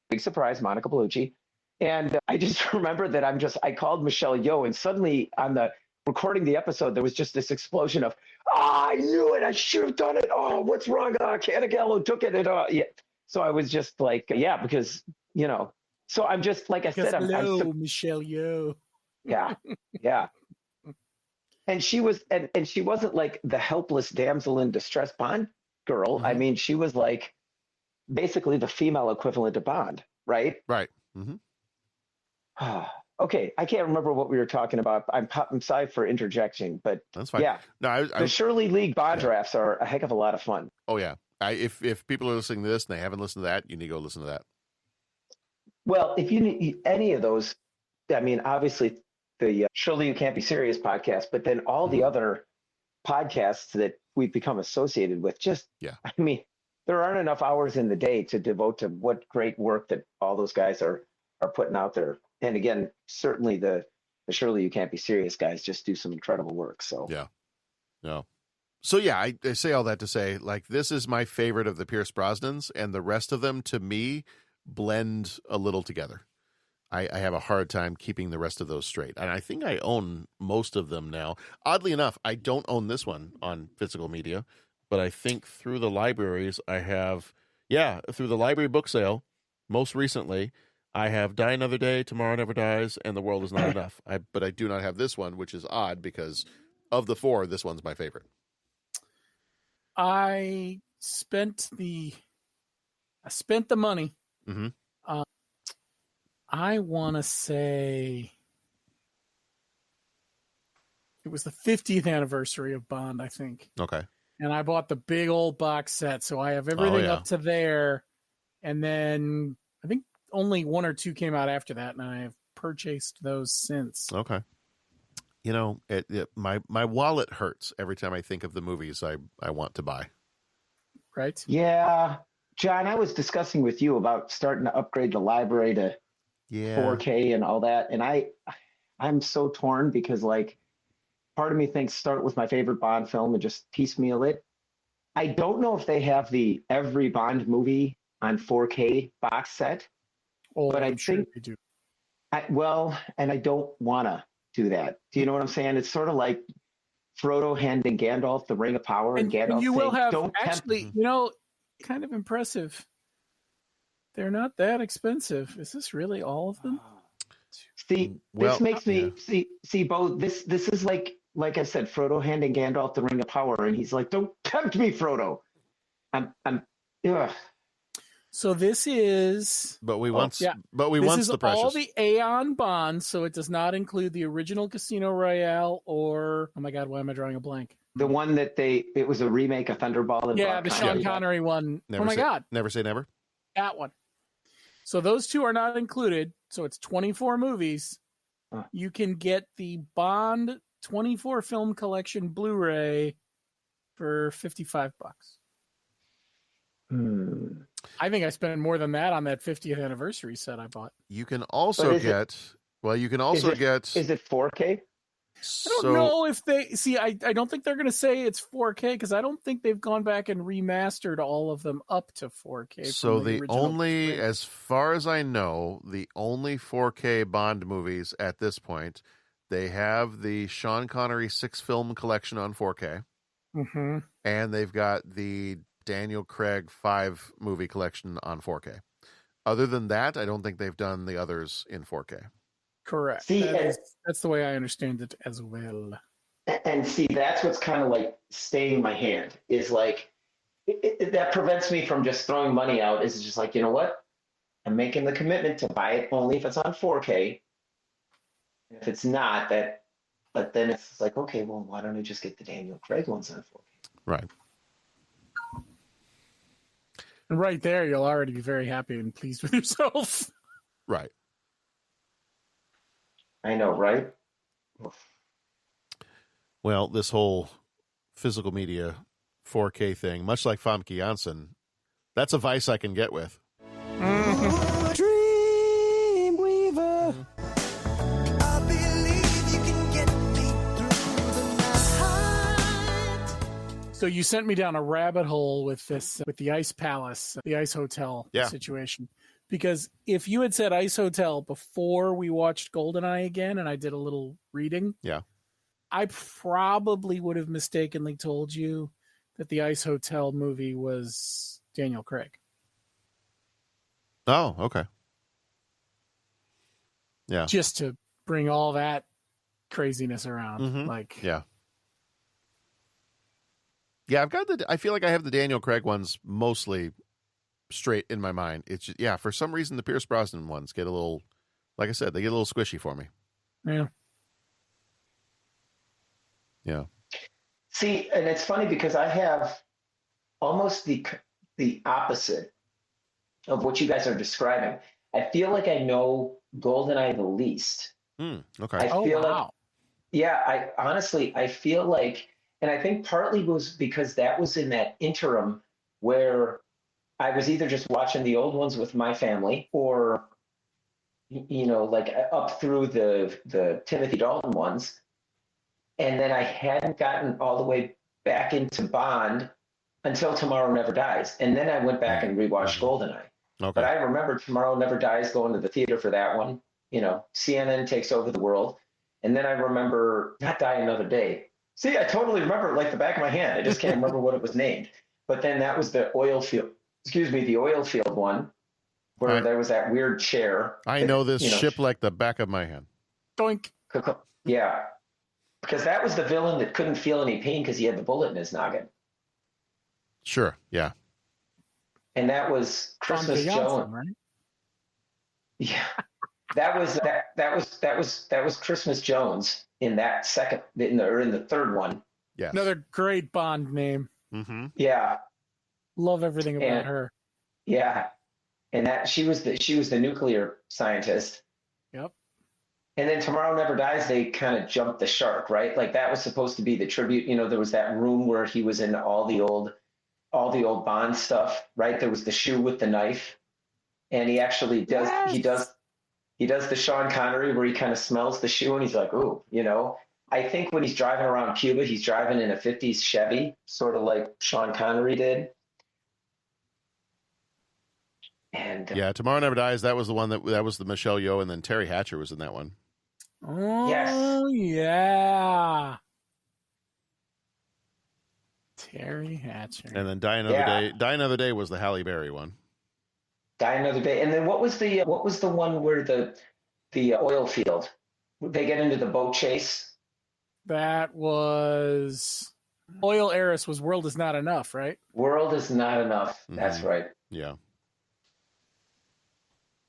big surprise, Monica Bellucci. And I just remember that I called Michelle Yeoh, and suddenly on the recording the episode, there was just this explosion of, I knew it. I should have done it. Oh, what's wrong? Canigallo took it. And, yeah. So I was just like, yeah, because, so I'm just, like I said, hello, Michelle Yeoh. Yeah. And she was, and she wasn't like the helpless damsel in distress Bond girl. Mm-hmm. I mean, she was like basically the female equivalent of Bond, right? Right. Mm-hmm. Okay, I can't remember what we were talking about. I'm sorry for interjecting, but that's fine. Yeah, no, the Shirley League Bond drafts are a heck of a lot of fun. Oh yeah, if people are listening to this and they haven't listened to that, you need to go listen to that. Well, if you need any of those, I mean, obviously the Surely You Can't Be Serious podcast, but then all the other podcasts that we've become associated with, I mean, there aren't enough hours in the day to devote to what great work that all those guys are putting out there. And again, certainly the Surely You Can't Be Serious guys just do some incredible work. So yeah, no. So yeah, I say all that to say, like, this is my favorite of the Pierce Brosnans, and the rest of them, to me, blend a little together. I have a hard time keeping the rest of those straight, and I think I own most of them now. Oddly enough, I don't own this one on physical media, but I think through the libraries I have, through the library book sale, most recently, I have Die Another Day, Tomorrow Never Dies, and The World Is Not Enough. But I do not have this one, which is odd because of the four, this one's my favorite. I spent the money. Mm-hmm. I want to say it was the 50th anniversary of Bond, I think. Okay. And I bought the big old box set, so I have everything up to there. And then I think only one or two came out after that, and I have purchased those since. Okay. You know, my wallet hurts every time I think of the movies I want to buy. Right? Yeah. John, I was discussing with you about starting to upgrade the library to 4K and all that. And I'm so torn because, like, part of me thinks start with my favorite Bond film and just piecemeal it. I don't know if they have the every Bond movie on 4K box set. Oh, but I'm I sure think they do. And I don't want to do that. Do you know what I'm saying? It's sort of like Frodo handing Gandalf the Ring of Power, and Gandalf you will saying, have "Don't actually, tempt." you know, kind of impressive. They're not that expensive. Is this really all of them? See, this makes me see, Bo. This is like I said, Frodo handing Gandalf the Ring of Power, and he's like, "Don't tempt me, Frodo." Ugh. So this is, but we want the precious. All the Aeon Bonds, so it does not include the original Casino Royale or, oh my God, why am I drawing a blank? The one that it was a remake of Thunderball. And the Sean Connery one. God, Never Say Never. That one. So those two are not included. So it's 24 movies. You can get the Bond 24 film collection Blu-ray for $55. I think I spent more than that on that 50th anniversary set I bought. You can also get. Is it 4K? I don't know if they see. I don't think they're going to say it's 4K because I don't think they've gone back and remastered all of them up to 4K. So as far as I know, the only 4K Bond movies at this point, they have the Sean Connery 6-film collection on 4K, and they've got the Daniel Craig 5-movie collection on 4K. Other than that, I don't think they've done the others in 4K. Correct. See, that's the way I understand it as well. And see, that's what's kind of like staying my hand is like, that prevents me from just throwing money out. Is just like, you know what? I'm making the commitment to buy it only if it's on 4K. If it's not, but then it's like, okay, well, why don't I just get the Daniel Craig ones on 4K? Right. And right there, you'll already be very happy and pleased with yourself. Right. I know, right? Well, this whole physical media 4K thing, much like Famke Janssen, that's a vice I can get with. Dreamweaver. I believe you can get me through the night. So you sent me down a rabbit hole with this, with the Ice Palace, the Ice Hotel situation. Because if you had said Ice Hotel before we watched Goldeneye again, and I did a little reading, I probably would have mistakenly told you that the Ice Hotel movie was Daniel Craig. Oh, okay. Yeah. Just to bring all that craziness around. Yeah, I feel like I have the Daniel Craig ones mostly straight in my mind. It's just, for some reason the Pierce Brosnan ones get a little Like I said, they get a little squishy for me. Yeah. Yeah. See, and it's funny because I have almost the opposite of what you guys are describing. I feel like I know Goldeneye the least. Okay. I feel like, yeah, I feel like, and I think partly was because that was in that interim where I was either just watching the old ones with my family or, like up through the Timothy Dalton ones. And then I hadn't gotten all the way back into Bond until Tomorrow Never Dies. And then I went back and rewatched Goldeneye. Okay. But I remember Tomorrow Never Dies, going to the theater for that one. CNN takes over the world. And then I remember Not Die Another Day. See, I totally remember it like the back of my hand. I just can't remember what it was named. But then that was the oil field one where there was that weird chair. I know this ship like the back of my hand. Doink. Yeah. Because that was the villain that couldn't feel any pain because he had the bullet in his noggin. Sure. Yeah. And that was Christmas Jones, right? Yeah. That was Christmas Jones in the third one. Yeah. Another great Bond name. Mm-hmm. Yeah. Love everything about her. Yeah. And that she was the nuclear scientist. Yep. And then Tomorrow Never Dies, they kind of jumped the shark, right? Like that was supposed to be the tribute. There was that room where he was in all the old Bond stuff, right? There was the shoe with the knife, and he actually does he does the Sean Connery where he kind of smells the shoe and he's like, ooh, I think when he's driving around Cuba, he's driving in a 50s Chevy, sort of like Sean Connery did. And yeah, Tomorrow Never Dies. That was the one that was the Michelle Yeoh, and then Terry Hatcher was in that one. Oh, yes. Yeah. Terry Hatcher. And then Die Another Day. Die Another Day was the Halle Berry one. Die Another Day. And then what was the one where the oil field? They get into the boat chase. That was Oil Heiress. Was World Is Not Enough, right? World Is Not Enough. That's right. Yeah.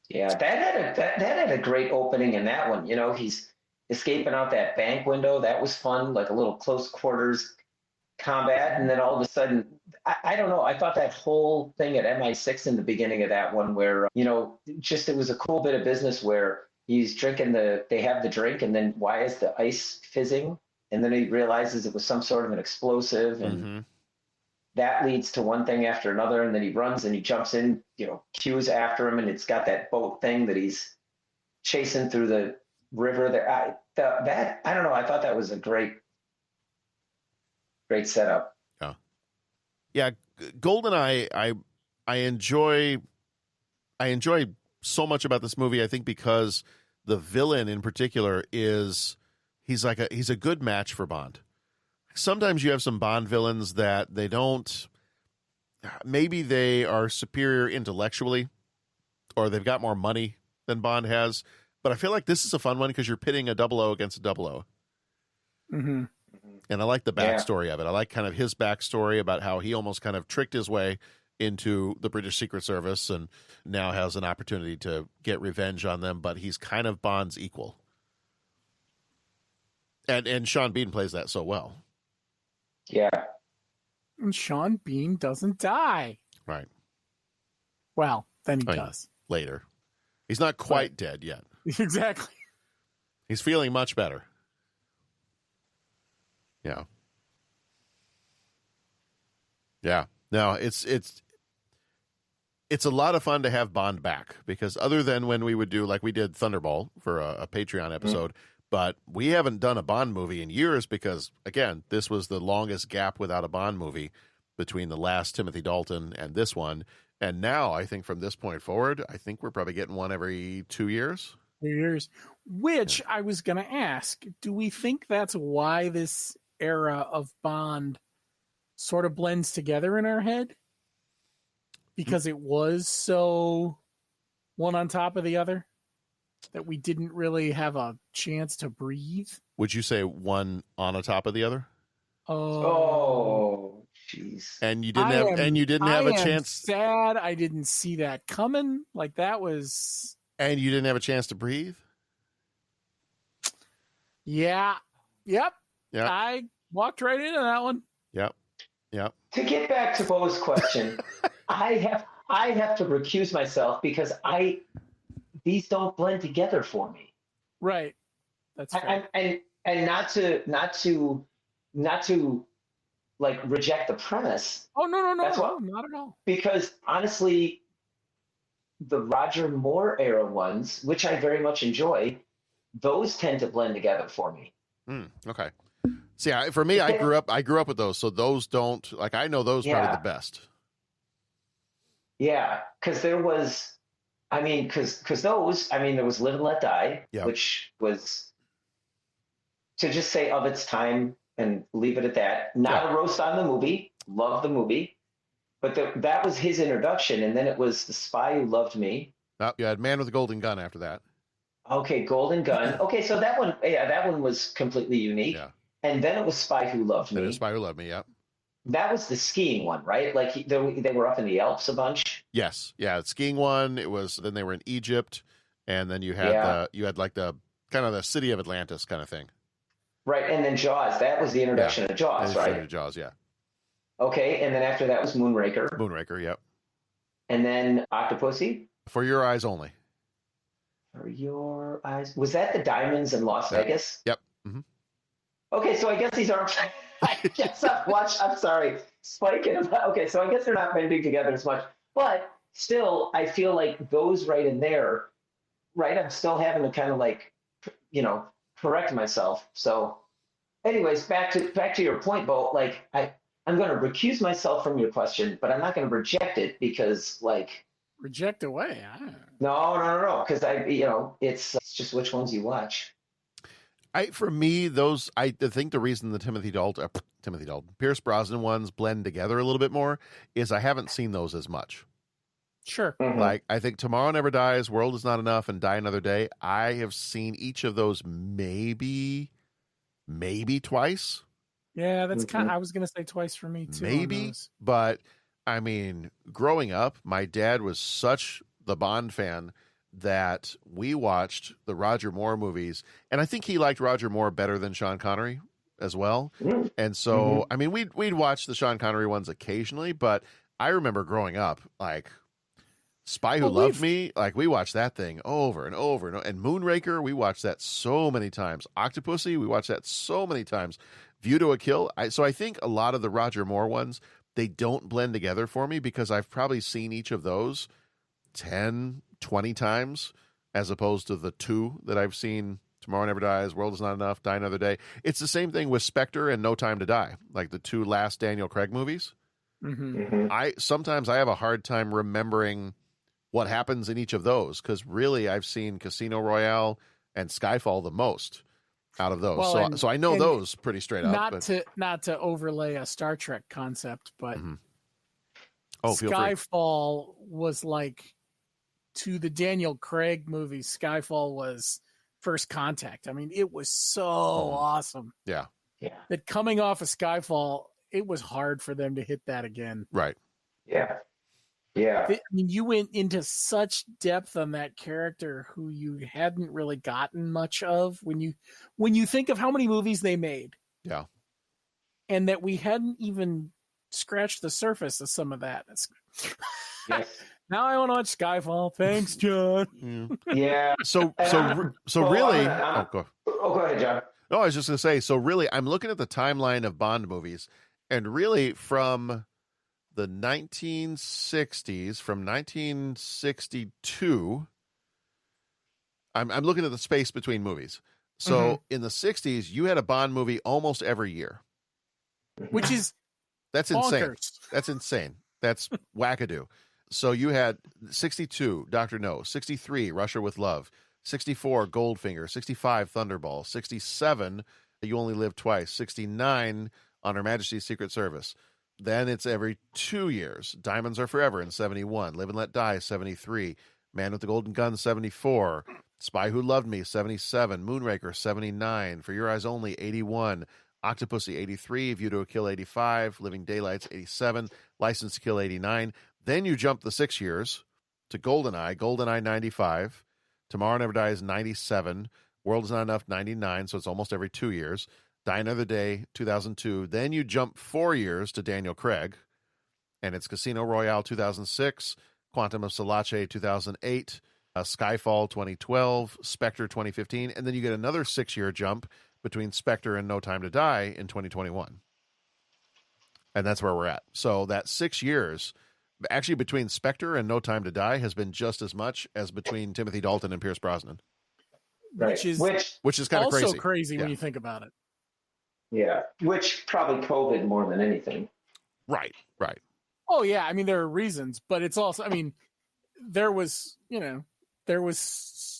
Yeah, that had a great opening in that one. He's escaping out that bank window. That was fun, like a little close quarters combat. And then all of a sudden, I don't know. I thought that whole thing at MI6 in the beginning of that one where, it was a cool bit of business where he's drinking they have the drink and then why is the ice fizzing? And then he realizes it was some sort of an explosive and that leads to one thing after another. And then he runs and he jumps in, Q's after him and it's got that boat thing that he's chasing through the river there. I don't know. I thought that was a great setup. Yeah. GoldenEye, I enjoy so much about this movie. I think because the villain in particular he's a good match for Bond. Sometimes you have some Bond villains that maybe they are superior intellectually or they've got more money than Bond has. But I feel like this is a fun one because you're pitting a 00 against a 00. Mm-hmm. And I like the backstory of it. I like kind of his backstory about how he almost kind of tricked his way into the British Secret Service and now has an opportunity to get revenge on them, but he's kind of Bond's equal. And Sean Bean plays that so well. Yeah. And Sean Bean doesn't die. Right. Well, then he does. Later. He's not quite dead yet. Exactly. He's feeling much better. Yeah. Yeah. No, it's a lot of fun to have Bond back because other than when we would do, like we did Thunderball for a Patreon episode, but we haven't done a Bond movie in years because, again, this was the longest gap without a Bond movie between the last Timothy Dalton and this one. And now I think from this point forward, I think we're probably getting one every 2 years. 2 years. Which I was going to ask, do we think that's why this era of Bond sort of blends together in our head? Because it was so one on top of the other that we didn't really have a chance to breathe. Would you say one on the top of the other? Oh, jeez. And you didn't have a chance. Sad I didn't see that coming. Like that was And you didn't have a chance to breathe? Yeah. Yep. Yeah. I walked right into that one. Yep. Yep. To get back to Bo's question, I have to recuse myself because these don't blend together for me. Right. That's fair. And not to like reject the premise. Oh no, That's not at all. Because honestly, the Roger Moore era ones, which I very much enjoy, those tend to blend together for me. Okay. See, for me, I grew up with those, so those don't like. I know those probably the best. Yeah, because there was, because those, there was Live and Let Die, which was, to just say of its time and leave it at that. Not a roast on the movie. Love the movie. But that was his introduction, and then it was The Spy Who Loved Me. Oh, you had Man with a Golden Gun after that. Okay, Golden Gun. Okay, so that one was completely unique. Yeah. And then it was Spy Who Loved Me. And Spy Who Loved Me, yeah. That was the skiing one, right? Like they were up in the Alps a bunch. Yes, yeah, the skiing one. It was. Then they were in Egypt, and then you had like the kind of the city of Atlantis kind of thing. Right, and then Jaws. That was the introduction of Jaws, right? Jaws, yeah. Okay, and then after that was Moonraker. Moonraker, yep. And then Octopussy. For Your Eyes Only. For Your Eyes. Was that the Diamonds in Las Vegas? Yep. Mm-hmm. Okay, so I guess these aren't. I guess I've watched. I'm sorry, Spike and okay, so I guess they're not blending together as much. But still, I feel like those right in there, right? I'm still having to kind of like, correct myself. So, anyways, back to your point, Bo. Like I'm going to recuse myself from your question, but I'm not going to reject it because reject away. No, because it's just which ones you watch. For me, those I think the reason the Pierce Brosnan ones blend together a little bit more is I haven't seen those as much. Sure. Mm-hmm. Like I think Tomorrow Never Dies, World Is Not Enough, and Die Another Day. I have seen each of those maybe twice. Yeah, that's kind of, I was going to say twice for me too. Maybe, but growing up, my dad was such the Bond fan that we watched the Roger Moore movies, and I think he liked Roger Moore better than Sean Connery as well. And so, we'd watch the Sean Connery ones occasionally, but I remember growing up, like Spy Who Loved Me, like we watched that thing over and over and Moonraker, we watched that so many times. Octopussy, we watched that so many times. View to a Kill. So I think a lot of the Roger Moore ones, they don't blend together for me because I've probably seen each of those 10, 20 times as opposed to the two that I've seen, Tomorrow Never Dies, World Is Not Enough, Die Another Day. It's the same thing with Spectre and No Time to Die, like the two last Daniel Craig movies. Sometimes I have a hard time remembering what happens in each of those because really I've seen Casino Royale and Skyfall the most out of those. Well, so I know those pretty straight up. Not to overlay a Star Trek concept, but Skyfall was like, to the Daniel Craig movies, Skyfall was First Contact. It was so awesome. Yeah. That coming off of Skyfall, it was hard for them to hit that again. Right. Yeah. You went into such depth on that character who you hadn't really gotten much of when you think of how many movies they made. Yeah. And that we hadn't even scratched the surface of some of that. Yes. Now I want to watch Skyfall. Thanks, John. Yeah. So really. Go ahead, John. No, I was just going to say, so really, I'm looking at the timeline of Bond movies, and really from the 1960s, from 1962, I'm looking at the space between movies. So in the 60s, you had a Bond movie almost every year. Which is That's insane. That's insane. That's wackadoo. So you had 62, Dr. No, 63, Russia with Love, 64, Goldfinger, 65, Thunderball, 67, You Only Live Twice, 69, On Her Majesty's Secret Service. Then it's every 2 years. Diamonds Are Forever in 71, Live and Let Die, 73, Man with the Golden Gun, 74, Spy Who Loved Me, 77, Moonraker, 79, For Your Eyes Only, 81, Octopussy, 83, View to a Kill, 85, Living Daylights, 87, License to Kill, 89. Then you jump the 6 years to Goldeneye, 95, Tomorrow Never Dies, 97. World Is Not Enough, 99, so it's almost every 2 years. Die Another Day, 2002. Then you jump 4 years to Daniel Craig, and it's Casino Royale, 2006, Quantum of Solace, 2008, Skyfall, 2012, Spectre, 2015, and then you get another 6-year jump between Spectre and No Time to Die in 2021. And that's where we're at. So that 6 years, actually between Spectre and No Time to Die, has been just as much as between Timothy Dalton and Pierce Brosnan. Right. Which is kind of also crazy. when you think about it. Yeah, which probably COVID more than anything. Right. Oh yeah, I mean there are reasons, but it's also, I mean, there was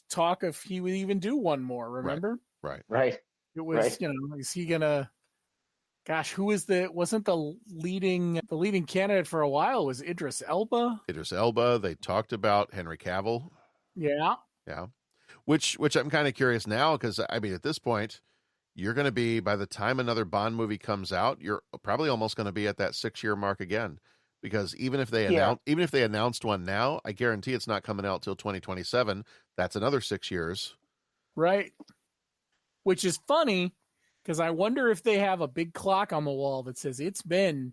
talk of he would even do one more. Remember? Right. It was, is he gonna? Gosh, wasn't the leading candidate for a while was Idris Elba? They talked about Henry Cavill. Yeah. Which I'm kind of curious now, because I mean at this point you're going to be, by the time another Bond movie comes out, you're probably almost going to be at that 6-year mark again. Because even if they announced one now, I guarantee it's not coming out till 2027. That's another 6 years. Right. Which is funny, because I wonder if they have a big clock on the wall that says it's been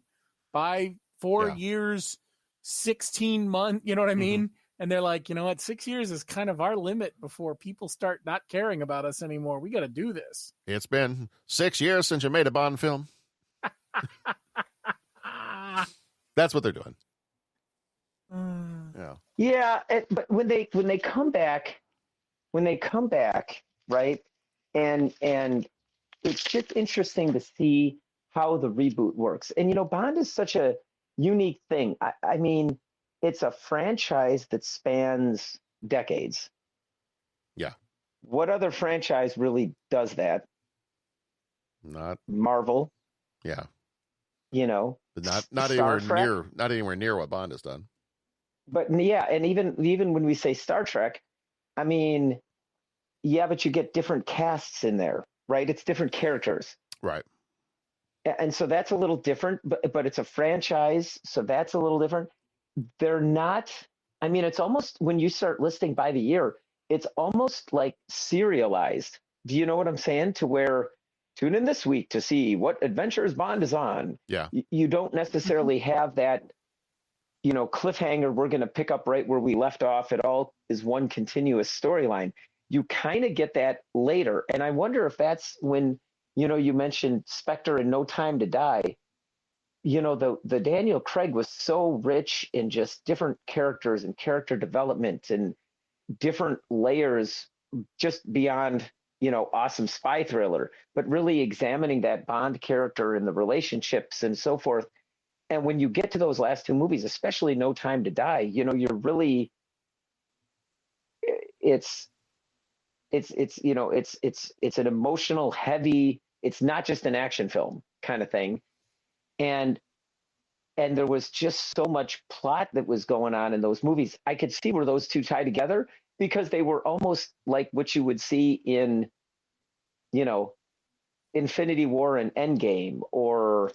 4 years, 16 months, you know what I mean? And they're like, you know what, 6 years is kind of our limit before people start not caring about us anymore. We got to do this. It's been 6 years since you made a Bond film. That's what they're doing. Yeah, but when they come back, right? And it's just interesting to see how the reboot works. And Bond is such a unique thing. I mean, it's a franchise that spans decades. Yeah. What other franchise really does that? Not Marvel. Yeah. But not anywhere near what Bond has done. But yeah, and even when we say Star Trek, I mean, yeah, but you get different casts in there, right? It's different characters. Right. And so that's a little different, but it's a franchise, so that's a little different. They're not, I mean, it's almost, when you start listing by the year, it's almost like serialized. Do you know what I'm saying? To where, tune in this week to see what adventures Bond is on. Yeah. You don't necessarily have that, cliffhanger. We're going to pick up right where we left off. It all is one continuous storyline. You kind of get that later. And I wonder if that's when, you mentioned Spectre and No Time to Die. The Daniel Craig was so rich in just different characters and character development and different layers just beyond, awesome spy thriller, but really examining that Bond character and the relationships and so forth. And when you get to those last two movies, especially No Time to Die, you're really, it's an emotional, heavy, it's not just an action film kind of thing. And there was just so much plot that was going on in those movies. I could see where those two tie together because they were almost like what you would see in, Infinity War and Endgame, or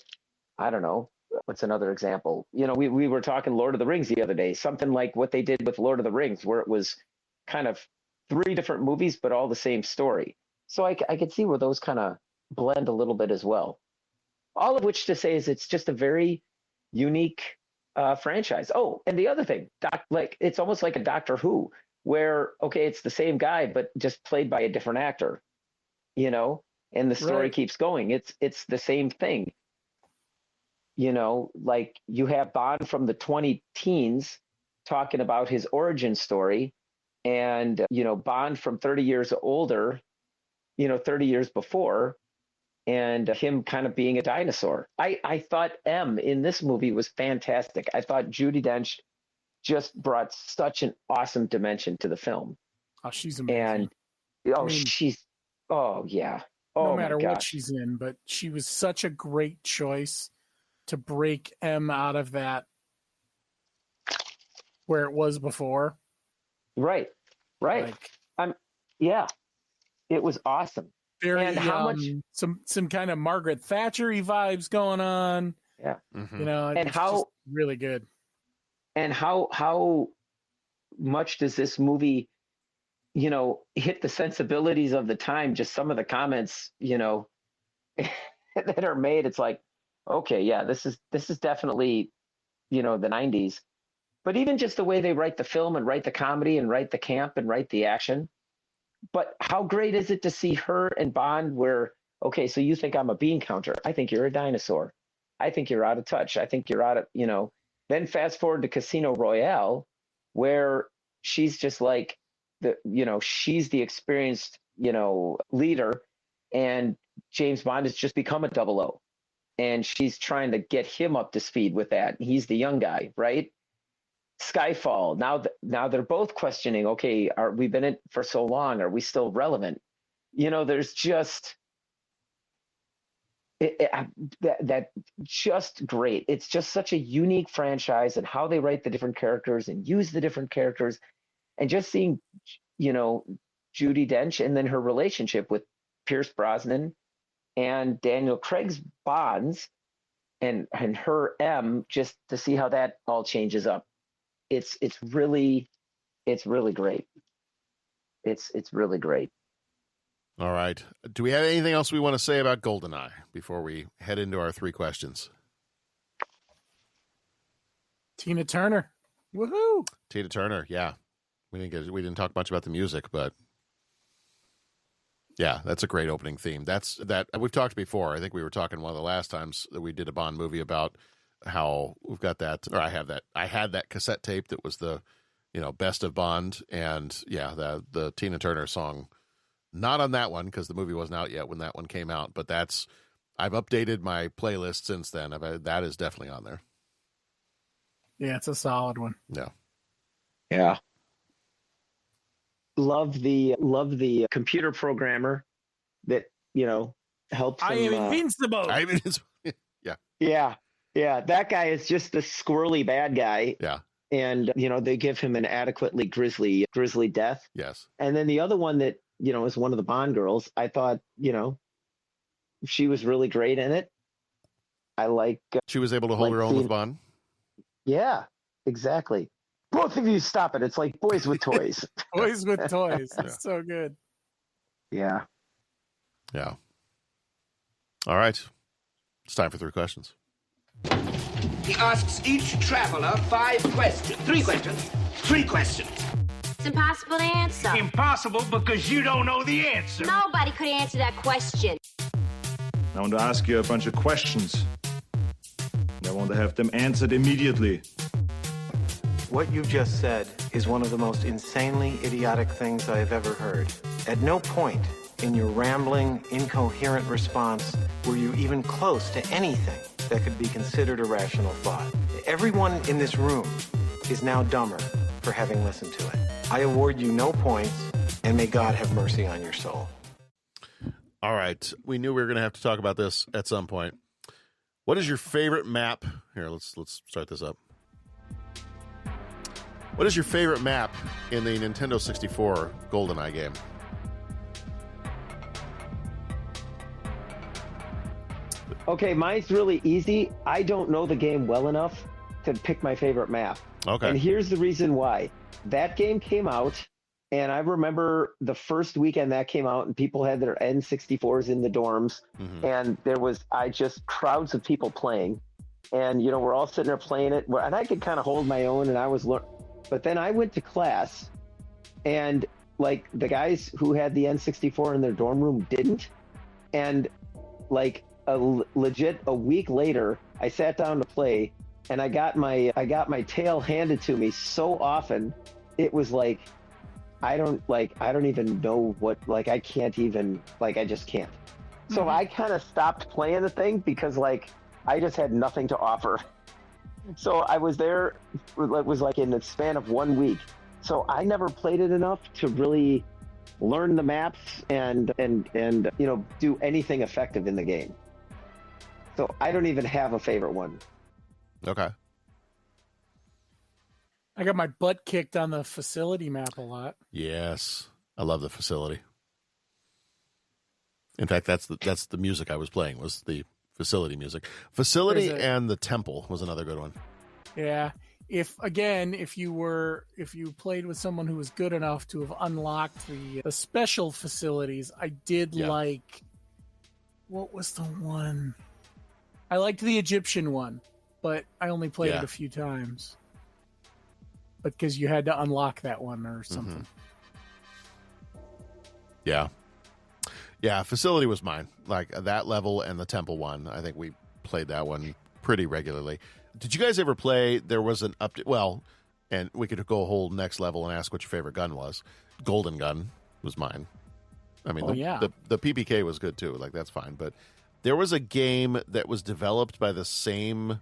I don't know, what's another example? We were talking Lord of the Rings the other day, something like what they did with Lord of the Rings, where it was kind of 3 different movies, but all the same story. So I could see where those kind of blend a little bit as well. All of which to say is it's just a very unique franchise. Oh, and the other thing, it's almost like a Doctor Who, where, okay, it's the same guy, but just played by a different actor, and the story keeps going. It's the same thing. Like you have Bond from the 20 teens talking about his origin story, and, Bond from 30 years older, 30 years before, and him kind of being a dinosaur. I thought M in this movie was fantastic. I thought Judi Dench just brought such an awesome dimension to the film. Oh, she's amazing. And yeah. No matter what she's in, but she was such a great choice to break M out of that where it was before. Right. Yeah, it was awesome. Very, and how much some kind of Margaret Thatcher-y vibes going on. Yeah. Mm-hmm. And how just really good. And how much does this movie hit the sensibilities of the time. Just some of the comments, that are made. It's like, okay, yeah, this is definitely, the 90s. But even just the way they write the film and write the comedy and write the camp and write the action. But how great is it to see her and Bond where, okay, so you think I'm a bean counter. I think you're a dinosaur. I think you're out of touch. I think you're out of, then fast forward to Casino Royale, where she's just like she's the experienced, leader, and James Bond has just become a 00. And she's trying to get him up to speed with that. He's the young guy, right? Skyfall. Now they're both questioning, okay, we've been in for so long, are we still relevant? There's just that just great. It's just such a unique franchise, and how they write the different characters and use the different characters, and just seeing, Judi Dench and then her relationship with Pierce Brosnan and Daniel Craig's Bonds and her M, just to see how that all changes up. It's really great. It's really great. All right. Do we have anything else we want to say about Goldeneye before we head into our 3 questions? Tina Turner. Woohoo! Tina Turner, yeah. We didn't talk much about the music, but yeah, that's a great opening theme. That we've talked before. I think we were talking one of the last times that we did a Bond movie about how we've got that, or I had that cassette tape that was the, best of Bond, and yeah, the Tina Turner song, not on that one because the movie wasn't out yet when that one came out, but I've updated my playlist since then. That is definitely on there. Yeah, it's a solid one. Yeah. Love the computer programmer that, helps I am invincible. Yeah. Yeah. That guy is just the squirrely bad guy. Yeah. And, they give him an adequately grisly death. Yes. And then the other one that, is one of the Bond girls. I thought, she was really great in it. I like. She was able to hold her own with Bond. Yeah, exactly. Both of you stop it. It's like Boys with Toys. Boys with Toys. That's so good. Yeah. Yeah. All right. It's time for 3 questions. He asks each traveler 5 questions. 3 questions. 3 questions. It's impossible to answer. Impossible because you don't know the answer. Nobody could answer that question. I want to ask you a bunch of questions. I want to have them answered immediately. What you just said is one of the most insanely idiotic things I have ever heard. At no point in your rambling, incoherent response were you even close to anything that could be considered a rational thought. Everyone in this room is now dumber for having listened to it. I award you no points, and may God have mercy on your soul. All right. We knew we were going to have to talk about this at some point. What is your favorite map? Here, let's start this up. What is your favorite map in the Nintendo 64 GoldenEye game? Okay, mine's really easy. I don't know the game well enough to pick my favorite map. Okay. And here's the reason why. That game came out, and I remember the first weekend that came out, and people had their N64s in the dorms, and there was crowds of people playing. And, we're all sitting there playing it, and I could kind of hold my own, and I was learning. But then I went to class, and, like, the guys who had the N64 in their dorm room didn't. And, like, a week later, I sat down to play, and I got my tail handed to me so often. It was like, I don't even know what, like, I can't even, like, I just can't. So I kind of stopped playing the thing because, like, I just had nothing to offer. So I was there, it was like in the span of 1 week. So I never played it enough to really learn the maps and do anything effective in the game. So I don't even have a favorite one. Okay. I got my butt kicked on the facility map a lot. Yes. I love the facility. In fact, that's the music I was playing, was the facility music. Facility and the temple was another good one. Yeah. if you played with someone who was good enough to have unlocked the special facilities, I did like, what was the one? I liked the Egyptian one, but I only played it a few times. Because you had to unlock that one or something. Yeah. Yeah, facility was mine. Like that level and the temple one. I think we played that one pretty regularly. Did you guys ever play, there was an update, well, and we could go a whole next level and ask what your favorite gun was. Golden Gun was mine. I mean, the PPK was good too. Like, that's fine. But there was a game that was developed by the same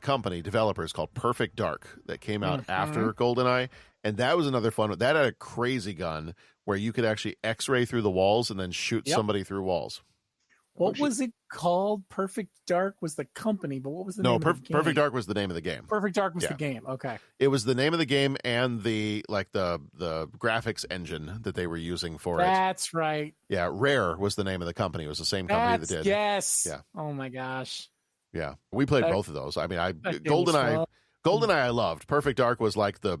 company, developers, called Perfect Dark, that came out after Goldeneye. And that was another fun one. That had a crazy gun where you could actually X-ray through the walls and then shoot somebody through walls. What was it called? Perfect Dark was the company, but what was the name of the game? Perfect Dark was the name of the game. Perfect Dark was the game. Okay. It was the name of the game and the graphics engine that they were using for it. That's right. Yeah, Rare was the name of the company. It was the same company that did. Yes. Yeah. Oh my gosh. Yeah. We played both of those. I mean, Goldeneye I loved. Perfect Dark was like the,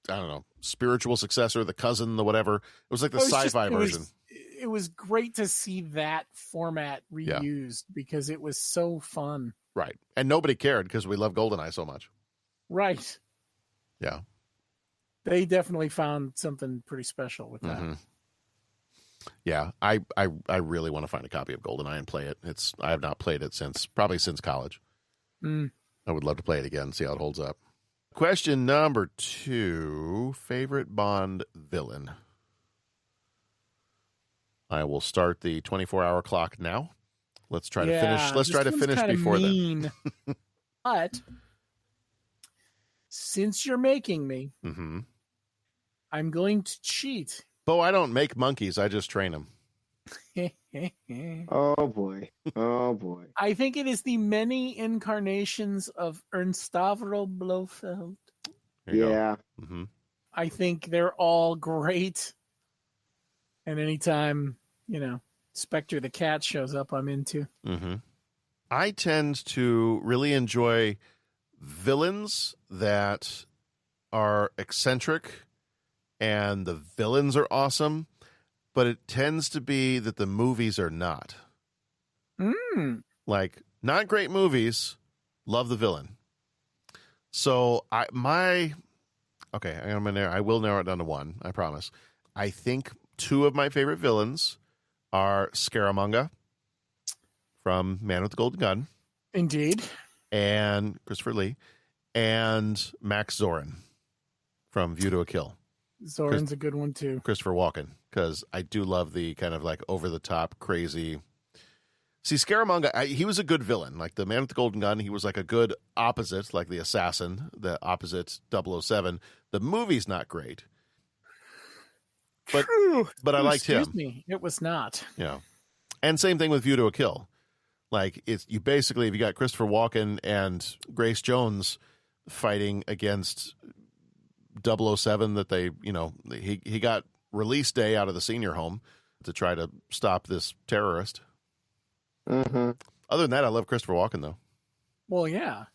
I don't know, spiritual successor, the cousin, the whatever. It was like the sci-fi version. It was great to see that format reused because it was so fun. Right. And nobody cared because we love Goldeneye so much. Right. Yeah. They definitely found something pretty special with that. Yeah. I really want to find a copy of Goldeneye and play it. I have not played it since college. I would love to play it again, see how it holds up. Question number 2, favorite Bond villain. I will start the 24-hour clock now. Let's try to finish. Let's try to finish before then. But since you're making me, I'm going to cheat. Bo, I don't make monkeys. I just train them. Oh boy. Oh boy. I think it is the many incarnations of Ernstavro Blofeld. Yeah. I think they're all great. And anytime, Spectre the cat shows up, I'm into. I tend to really enjoy villains that are eccentric and the villains are awesome, but it tends to be that the movies are not. Like, not great movies, love the villain. So I will narrow it down to one, I promise. I think 2 of my favorite villains are Scaramanga from Man with the Golden Gun. Indeed. And Christopher Lee. And Max Zorin from View to a Kill. Zorin's a good one, too. Christopher Walken, because I do love the kind of like over-the-top, crazy... See, Scaramanga, he was a good villain. Like the Man with the Golden Gun, he was like a good opposite, like the assassin, the opposite 007. The movie's not great. But I liked him. Excuse me, it was not. Yeah. And same thing with View to a Kill. Like, if you got Christopher Walken and Grace Jones fighting against 007 that they, he got release day out of the senior home to try to stop this terrorist. Other than that, I love Christopher Walken, though. Well, yeah.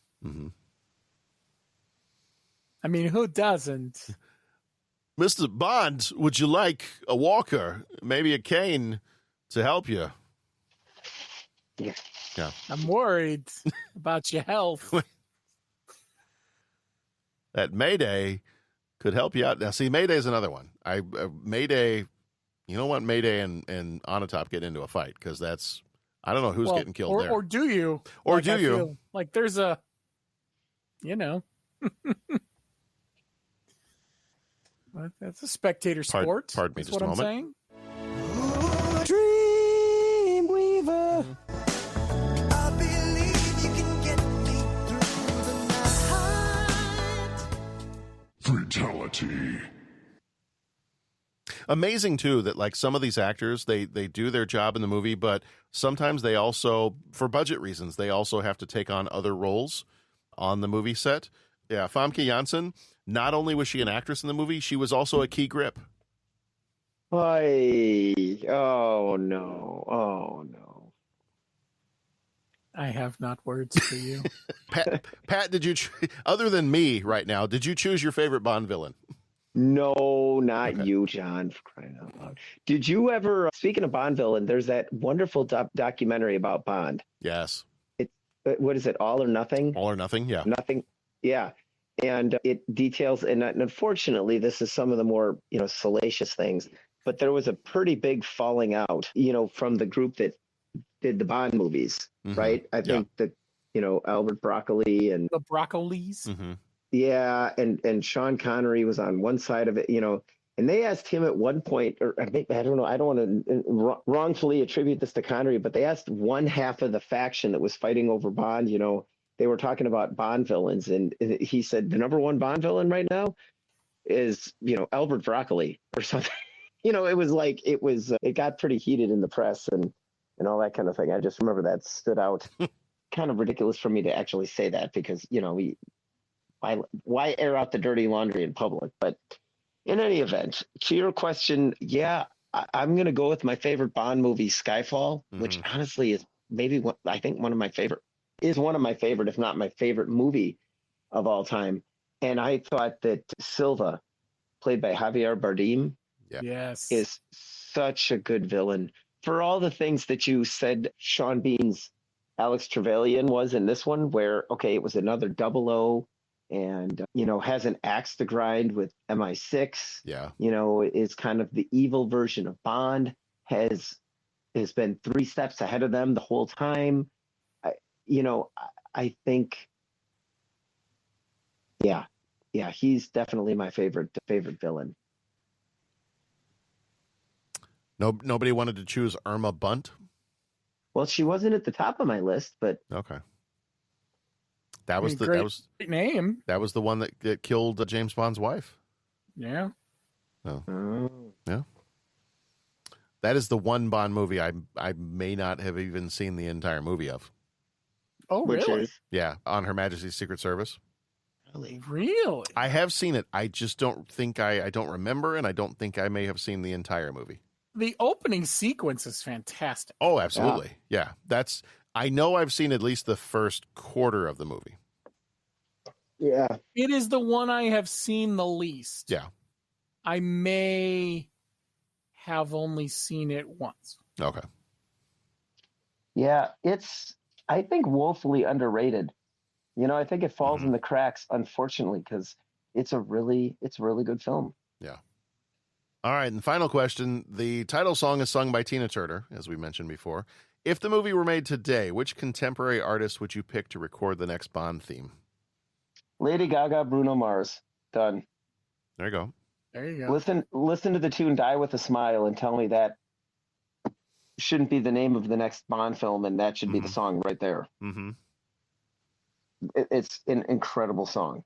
I mean, who doesn't? Mr. Bond, would you like a walker, maybe a cane to help you? Yeah. I'm worried about your health. That Mayday could help you out. Now, see, Mayday's another one. Mayday, you don't want Mayday and Onatopp get into a fight because that's, I don't know who's getting killed there. Or do you? Or do you? Like there's a, that's a spectator sport. Pardon me, that's just what a moment. Saying. Dreamweaver. I believe you can get me through the night. Fatality. Amazing too that like some of these actors they do their job in the movie, but sometimes they also, for budget reasons, they also have to take on other roles on the movie set. Yeah, Famke Janssen, not only was she an actress in the movie, she was also a key grip. Oh no. I have not words for you. Pat, did you, other than me right now, did you choose your favorite Bond villain? No, not you, John, for crying out loud. Did you ever, speaking of Bond villain, there's that wonderful documentary about Bond. Yes. What is it? All or Nothing? All or Nothing, yeah. Nothing. Yeah. And it details, and unfortunately, this is some of the more, salacious things, but there was a pretty big falling out, from the group that did the Bond movies, right? I think that, Albert Broccoli and the Broccolis. Mm-hmm. Yeah. And Sean Connery was on one side of it, and they asked him at one point, or I don't know, I don't want to wrongfully attribute this to Connery, but they asked one half of the faction that was fighting over Bond, they were talking about Bond villains. And he said, the number one Bond villain right now is, Albert Broccoli or something. It got pretty heated in the press and all that kind of thing. I just remember that stood out. Kind of ridiculous for me to actually say that because, why air out the dirty laundry in public? But in any event, to your question, yeah, I'm going to go with my favorite Bond movie, Skyfall, which honestly is maybe one of my favorite, if not my favorite movie of all time. And I thought that Silva, played by Javier Bardem, yes, is such a good villain. For all the things that you said Sean Bean's Alex Trevelyan was in this one, where, okay, it was another 00 and, has an axe to grind with MI6. Yeah. Is kind of the evil version of Bond, has been 3 steps ahead of them the whole time. I think, yeah, he's definitely my favorite villain. Nobody wanted to choose Irma Bunt? Well, she wasn't at the top of my list, but okay. That was great name. That was the one that killed James Bond's wife. Yeah. Oh. Yeah. That is the one Bond movie I may not have even seen the entire movie of. Oh, really? Yeah, on Her Majesty's Secret Service. Really? I have seen it. I just don't think I don't remember, and I don't think I may have seen the entire movie. The opening sequence is fantastic. Oh, absolutely. Yeah. I know I've seen at least the first quarter of the movie. Yeah. It is the one I have seen the least. Yeah. I may have only seen it once. Okay. Yeah, it's, I think, woefully underrated. I think it falls in the cracks, unfortunately, because it's a really good film. Yeah. All right, and the final question. The title song is sung by Tina Turner, as we mentioned before. If the movie were made today, which contemporary artist would you pick to record the next Bond theme? Lady Gaga, Bruno Mars. Done. There you go. There you go. Listen to the tune Die With a Smile and tell me that shouldn't be the name of the next Bond film, and that should be the song right there. Mm-hmm. It's an incredible song,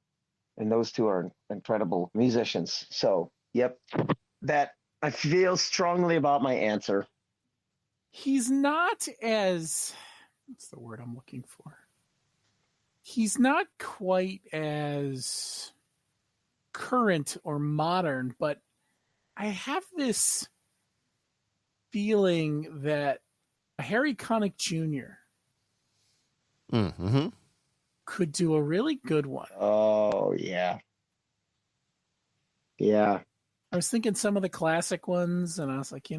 and those two are incredible musicians. So, yep, that I feel strongly about my answer. He's not as, what's the word I'm looking for? He's not quite as current or modern, but I have this feeling that Harry Connick Jr. could do a really good one. Oh, yeah. Yeah. I was thinking some of the classic ones, and I was like,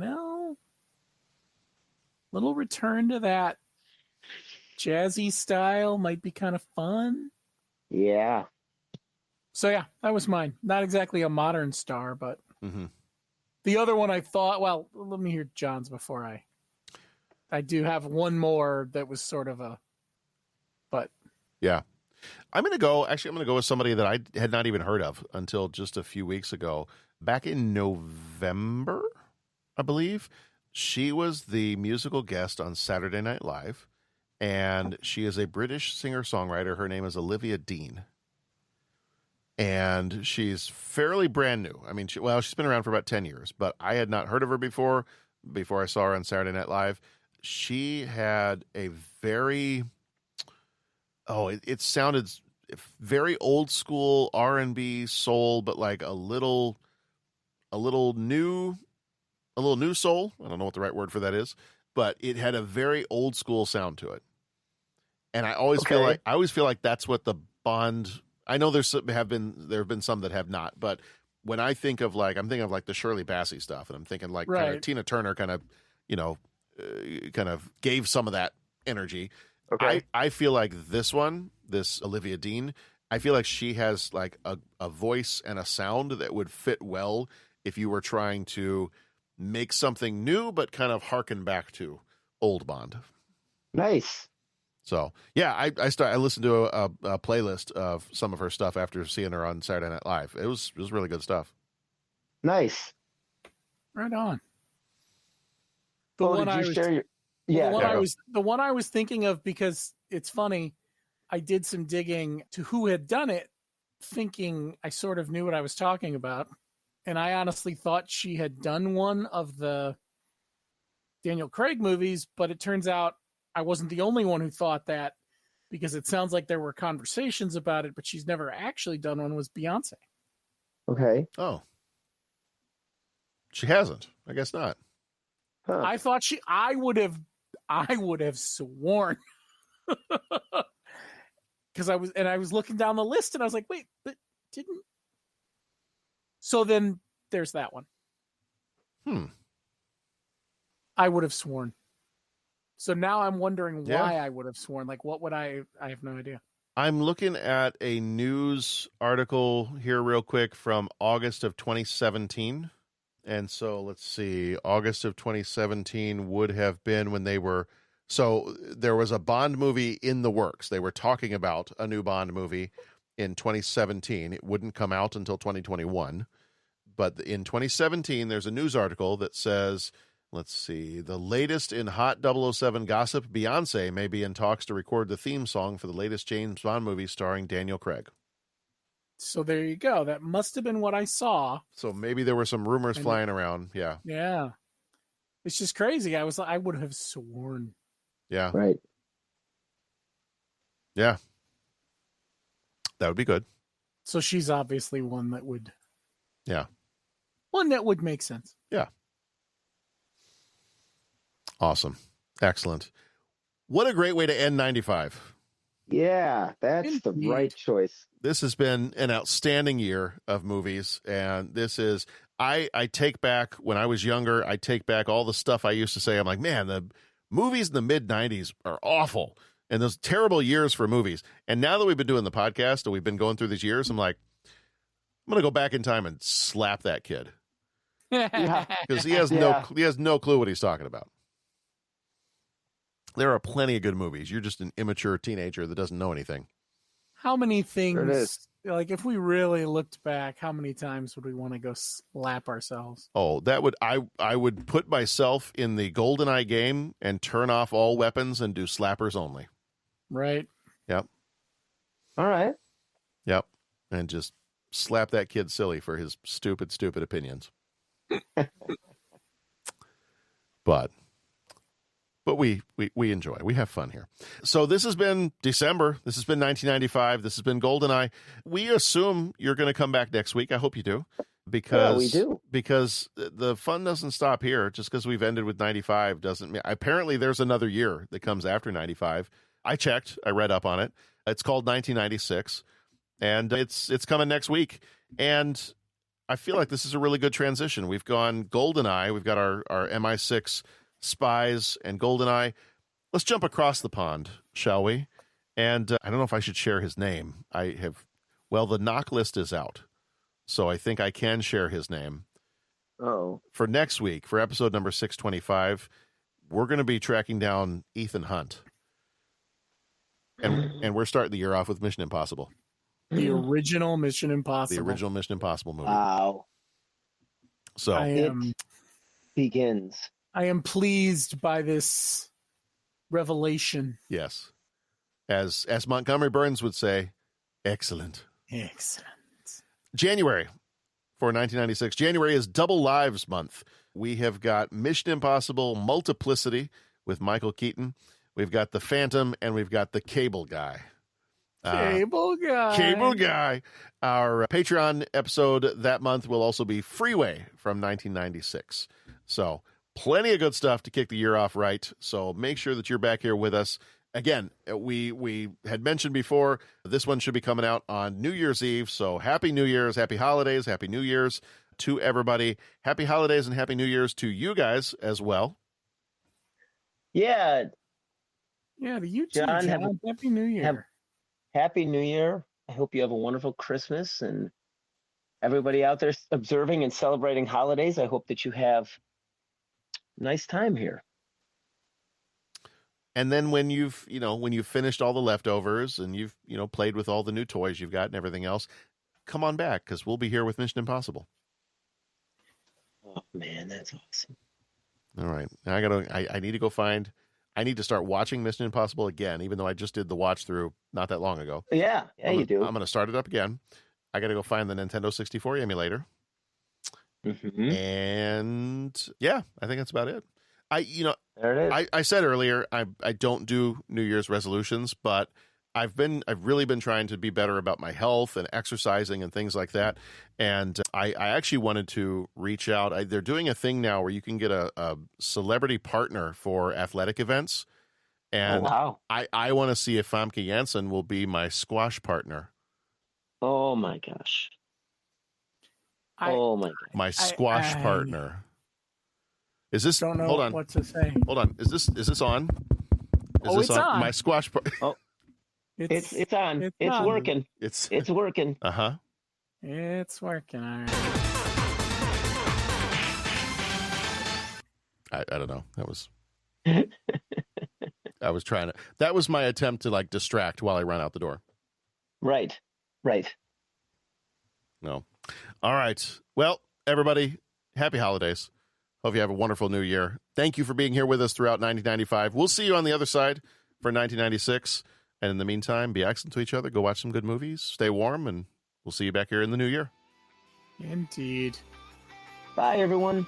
little return to that jazzy style might be kind of fun. Yeah. So, yeah, that was mine. Not exactly a modern star, but the other one I thought, well, let me hear John's before I do have one more that was sort of but. Yeah. I'm going to go with somebody that I had not even heard of until just a few weeks ago. Back in November, I believe, she was the musical guest on Saturday Night Live, and she is a British singer-songwriter. Her name is Olivia Dean, and she's fairly brand new. I mean, she's been around for about 10 years, but I had not heard of her before I saw her on Saturday Night Live. She had a very... it sounded very old school R&B soul, but like a little new soul. I don't know what the right word for that is, but it had a very old school sound to it. And I always feel like that's what the Bond. I know there have been some that have not, but when I think of I'm thinking of like the Shirley Bassey stuff, and I'm thinking like kind of Tina Turner kind of, kind of gave some of that energy. Okay. I feel like this Olivia Dean, I feel like she has like a voice and a sound that would fit well if you were trying to make something new, but kind of harken back to old Bond. Nice. So yeah, I listened to a playlist of some of her stuff after seeing her on Saturday Night Live. It was really good stuff. Nice. Right on. The one I was thinking of, because it's funny, I did some digging to who had done it, thinking I sort of knew what I was talking about. And I honestly thought she had done one of the Daniel Craig movies, but it turns out I wasn't the only one who thought that, because it sounds like there were conversations about it, but she's never actually done one, was Beyonce. Okay. Oh. She hasn't. I guess not. Huh. I thought I would have sworn. Because I was looking down the list and I was like, wait, but didn't. So then there's that one. I would have sworn. So now I'm wondering why I would have sworn. Like, what would I have no idea. I'm looking at a news article here real quick from August of 2017. And so let's see, August of 2017 would have been when they were, so there was a Bond movie in the works. They were talking about a new Bond movie in 2017. It wouldn't come out until 2021. But in 2017, there's a news article that says, let's see, the latest in hot 007 gossip, Beyonce may be in talks to record the theme song for the latest James Bond movie starring Daniel Craig. So there you go. That must have been what I saw. So maybe there were some rumors flying around. Yeah. Yeah. It's just crazy. I would have sworn. Yeah. Right. Yeah. That would be good. So she's obviously one that would. Yeah. One that would make sense. Yeah. Awesome. Excellent. What a great way to end 95. Yeah, that's the right choice. This has been an outstanding year of movies, and this is, I take back, when I was younger, I take back all the stuff I used to say. I'm like, man, the movies in the mid-90s are awful, and those terrible years for movies. And now that we've been doing the podcast and we've been going through these years, I'm like, I'm going to go back in time and slap that kid. Because he has no clue what he's talking about. There are plenty of good movies. You're just an immature teenager that doesn't know anything. How many things, like if we really looked back, how many times would we want to go slap ourselves? Oh, I would put myself in the Goldeneye game and turn off all weapons and do slappers only. Right. Yep. All right. Yep. And just slap that kid silly for his stupid opinions. But we enjoy. We have fun here. So this has been December. This has been 1995. This has been Goldeneye. We assume you're going to come back next week. I hope you do. Because we do. Because the fun doesn't stop here. Just because we've ended with 95 doesn't mean. Apparently there's another year that comes after 95. I checked. I read up on it. It's called 1996. And it's coming next week. And I feel like this is a really good transition. We've gone Goldeneye. We've got our MI6 spies and Goldeneye. Let's jump across the pond, shall we? And I don't know if I should share his name. The knock list is out. So I think I can share his name. Oh. For next week, for episode number 625, we're going to be tracking down Ethan Hunt. And we're starting the year off with Mission Impossible. The original Mission Impossible. The original Mission Impossible movie. Wow. So it begins. I am pleased by this revelation. Yes. As Montgomery Burns would say, excellent. Excellent. January for 1996. January is Double Lives Month. We have got Mission Impossible Multiplicity with Michael Keaton. We've got The Phantom, and we've got The Cable Guy. Cable Guy. Our Patreon episode that month will also be Freeway from 1996. So plenty of good stuff to kick the year off right. So make sure that you're back here with us again, we had mentioned before, this one should be coming out on New Year's Eve. So happy New Year's, happy holidays, happy New Year's to everybody. Happy holidays and happy New Year's to you guys as well. Yeah. Yeah, to you too, John, John. Happy New Year. Happy New Year. I hope you have a wonderful Christmas, and everybody out there observing and celebrating holidays, I hope that you have a nice time here. And then when you've finished all the leftovers and you've, played with all the new toys you've got and everything else, come on back, because we'll be here with Mission Impossible. Oh man, that's awesome. All right. Now I need to go I need to start watching Mission Impossible again, even though I just did the watch through not that long ago. Yeah, you do. I'm going to start it up again. I got to go find the Nintendo 64 emulator. Mm-hmm. And yeah, I think that's about it. There it is. I said earlier, I don't do New Year's resolutions, but I've really been trying to be better about my health and exercising and things like that. And I actually wanted to reach out. They're doing a thing now where you can get a celebrity partner for athletic events. And wow. I want to see if Famke Janssen will be my squash partner. Oh my gosh. My squash partner. Is this? Don't know hold on. what to say. Hold on. Is this on? Is this it's on. My squash part? Oh, it's on. It's on. working. It's working. Uh-huh. It's working. All right. I don't know. That was. I was trying to. That was my attempt to distract while I run out the door. Right. No. All right. Well, everybody, happy holidays. Hope you have a wonderful new year. Thank you for being here with us throughout 1995. We'll see you on the other side for 1996. And in the meantime, be excellent to each other. Go watch some good movies. Stay warm, and we'll see you back here in the new year. Indeed. Bye, everyone.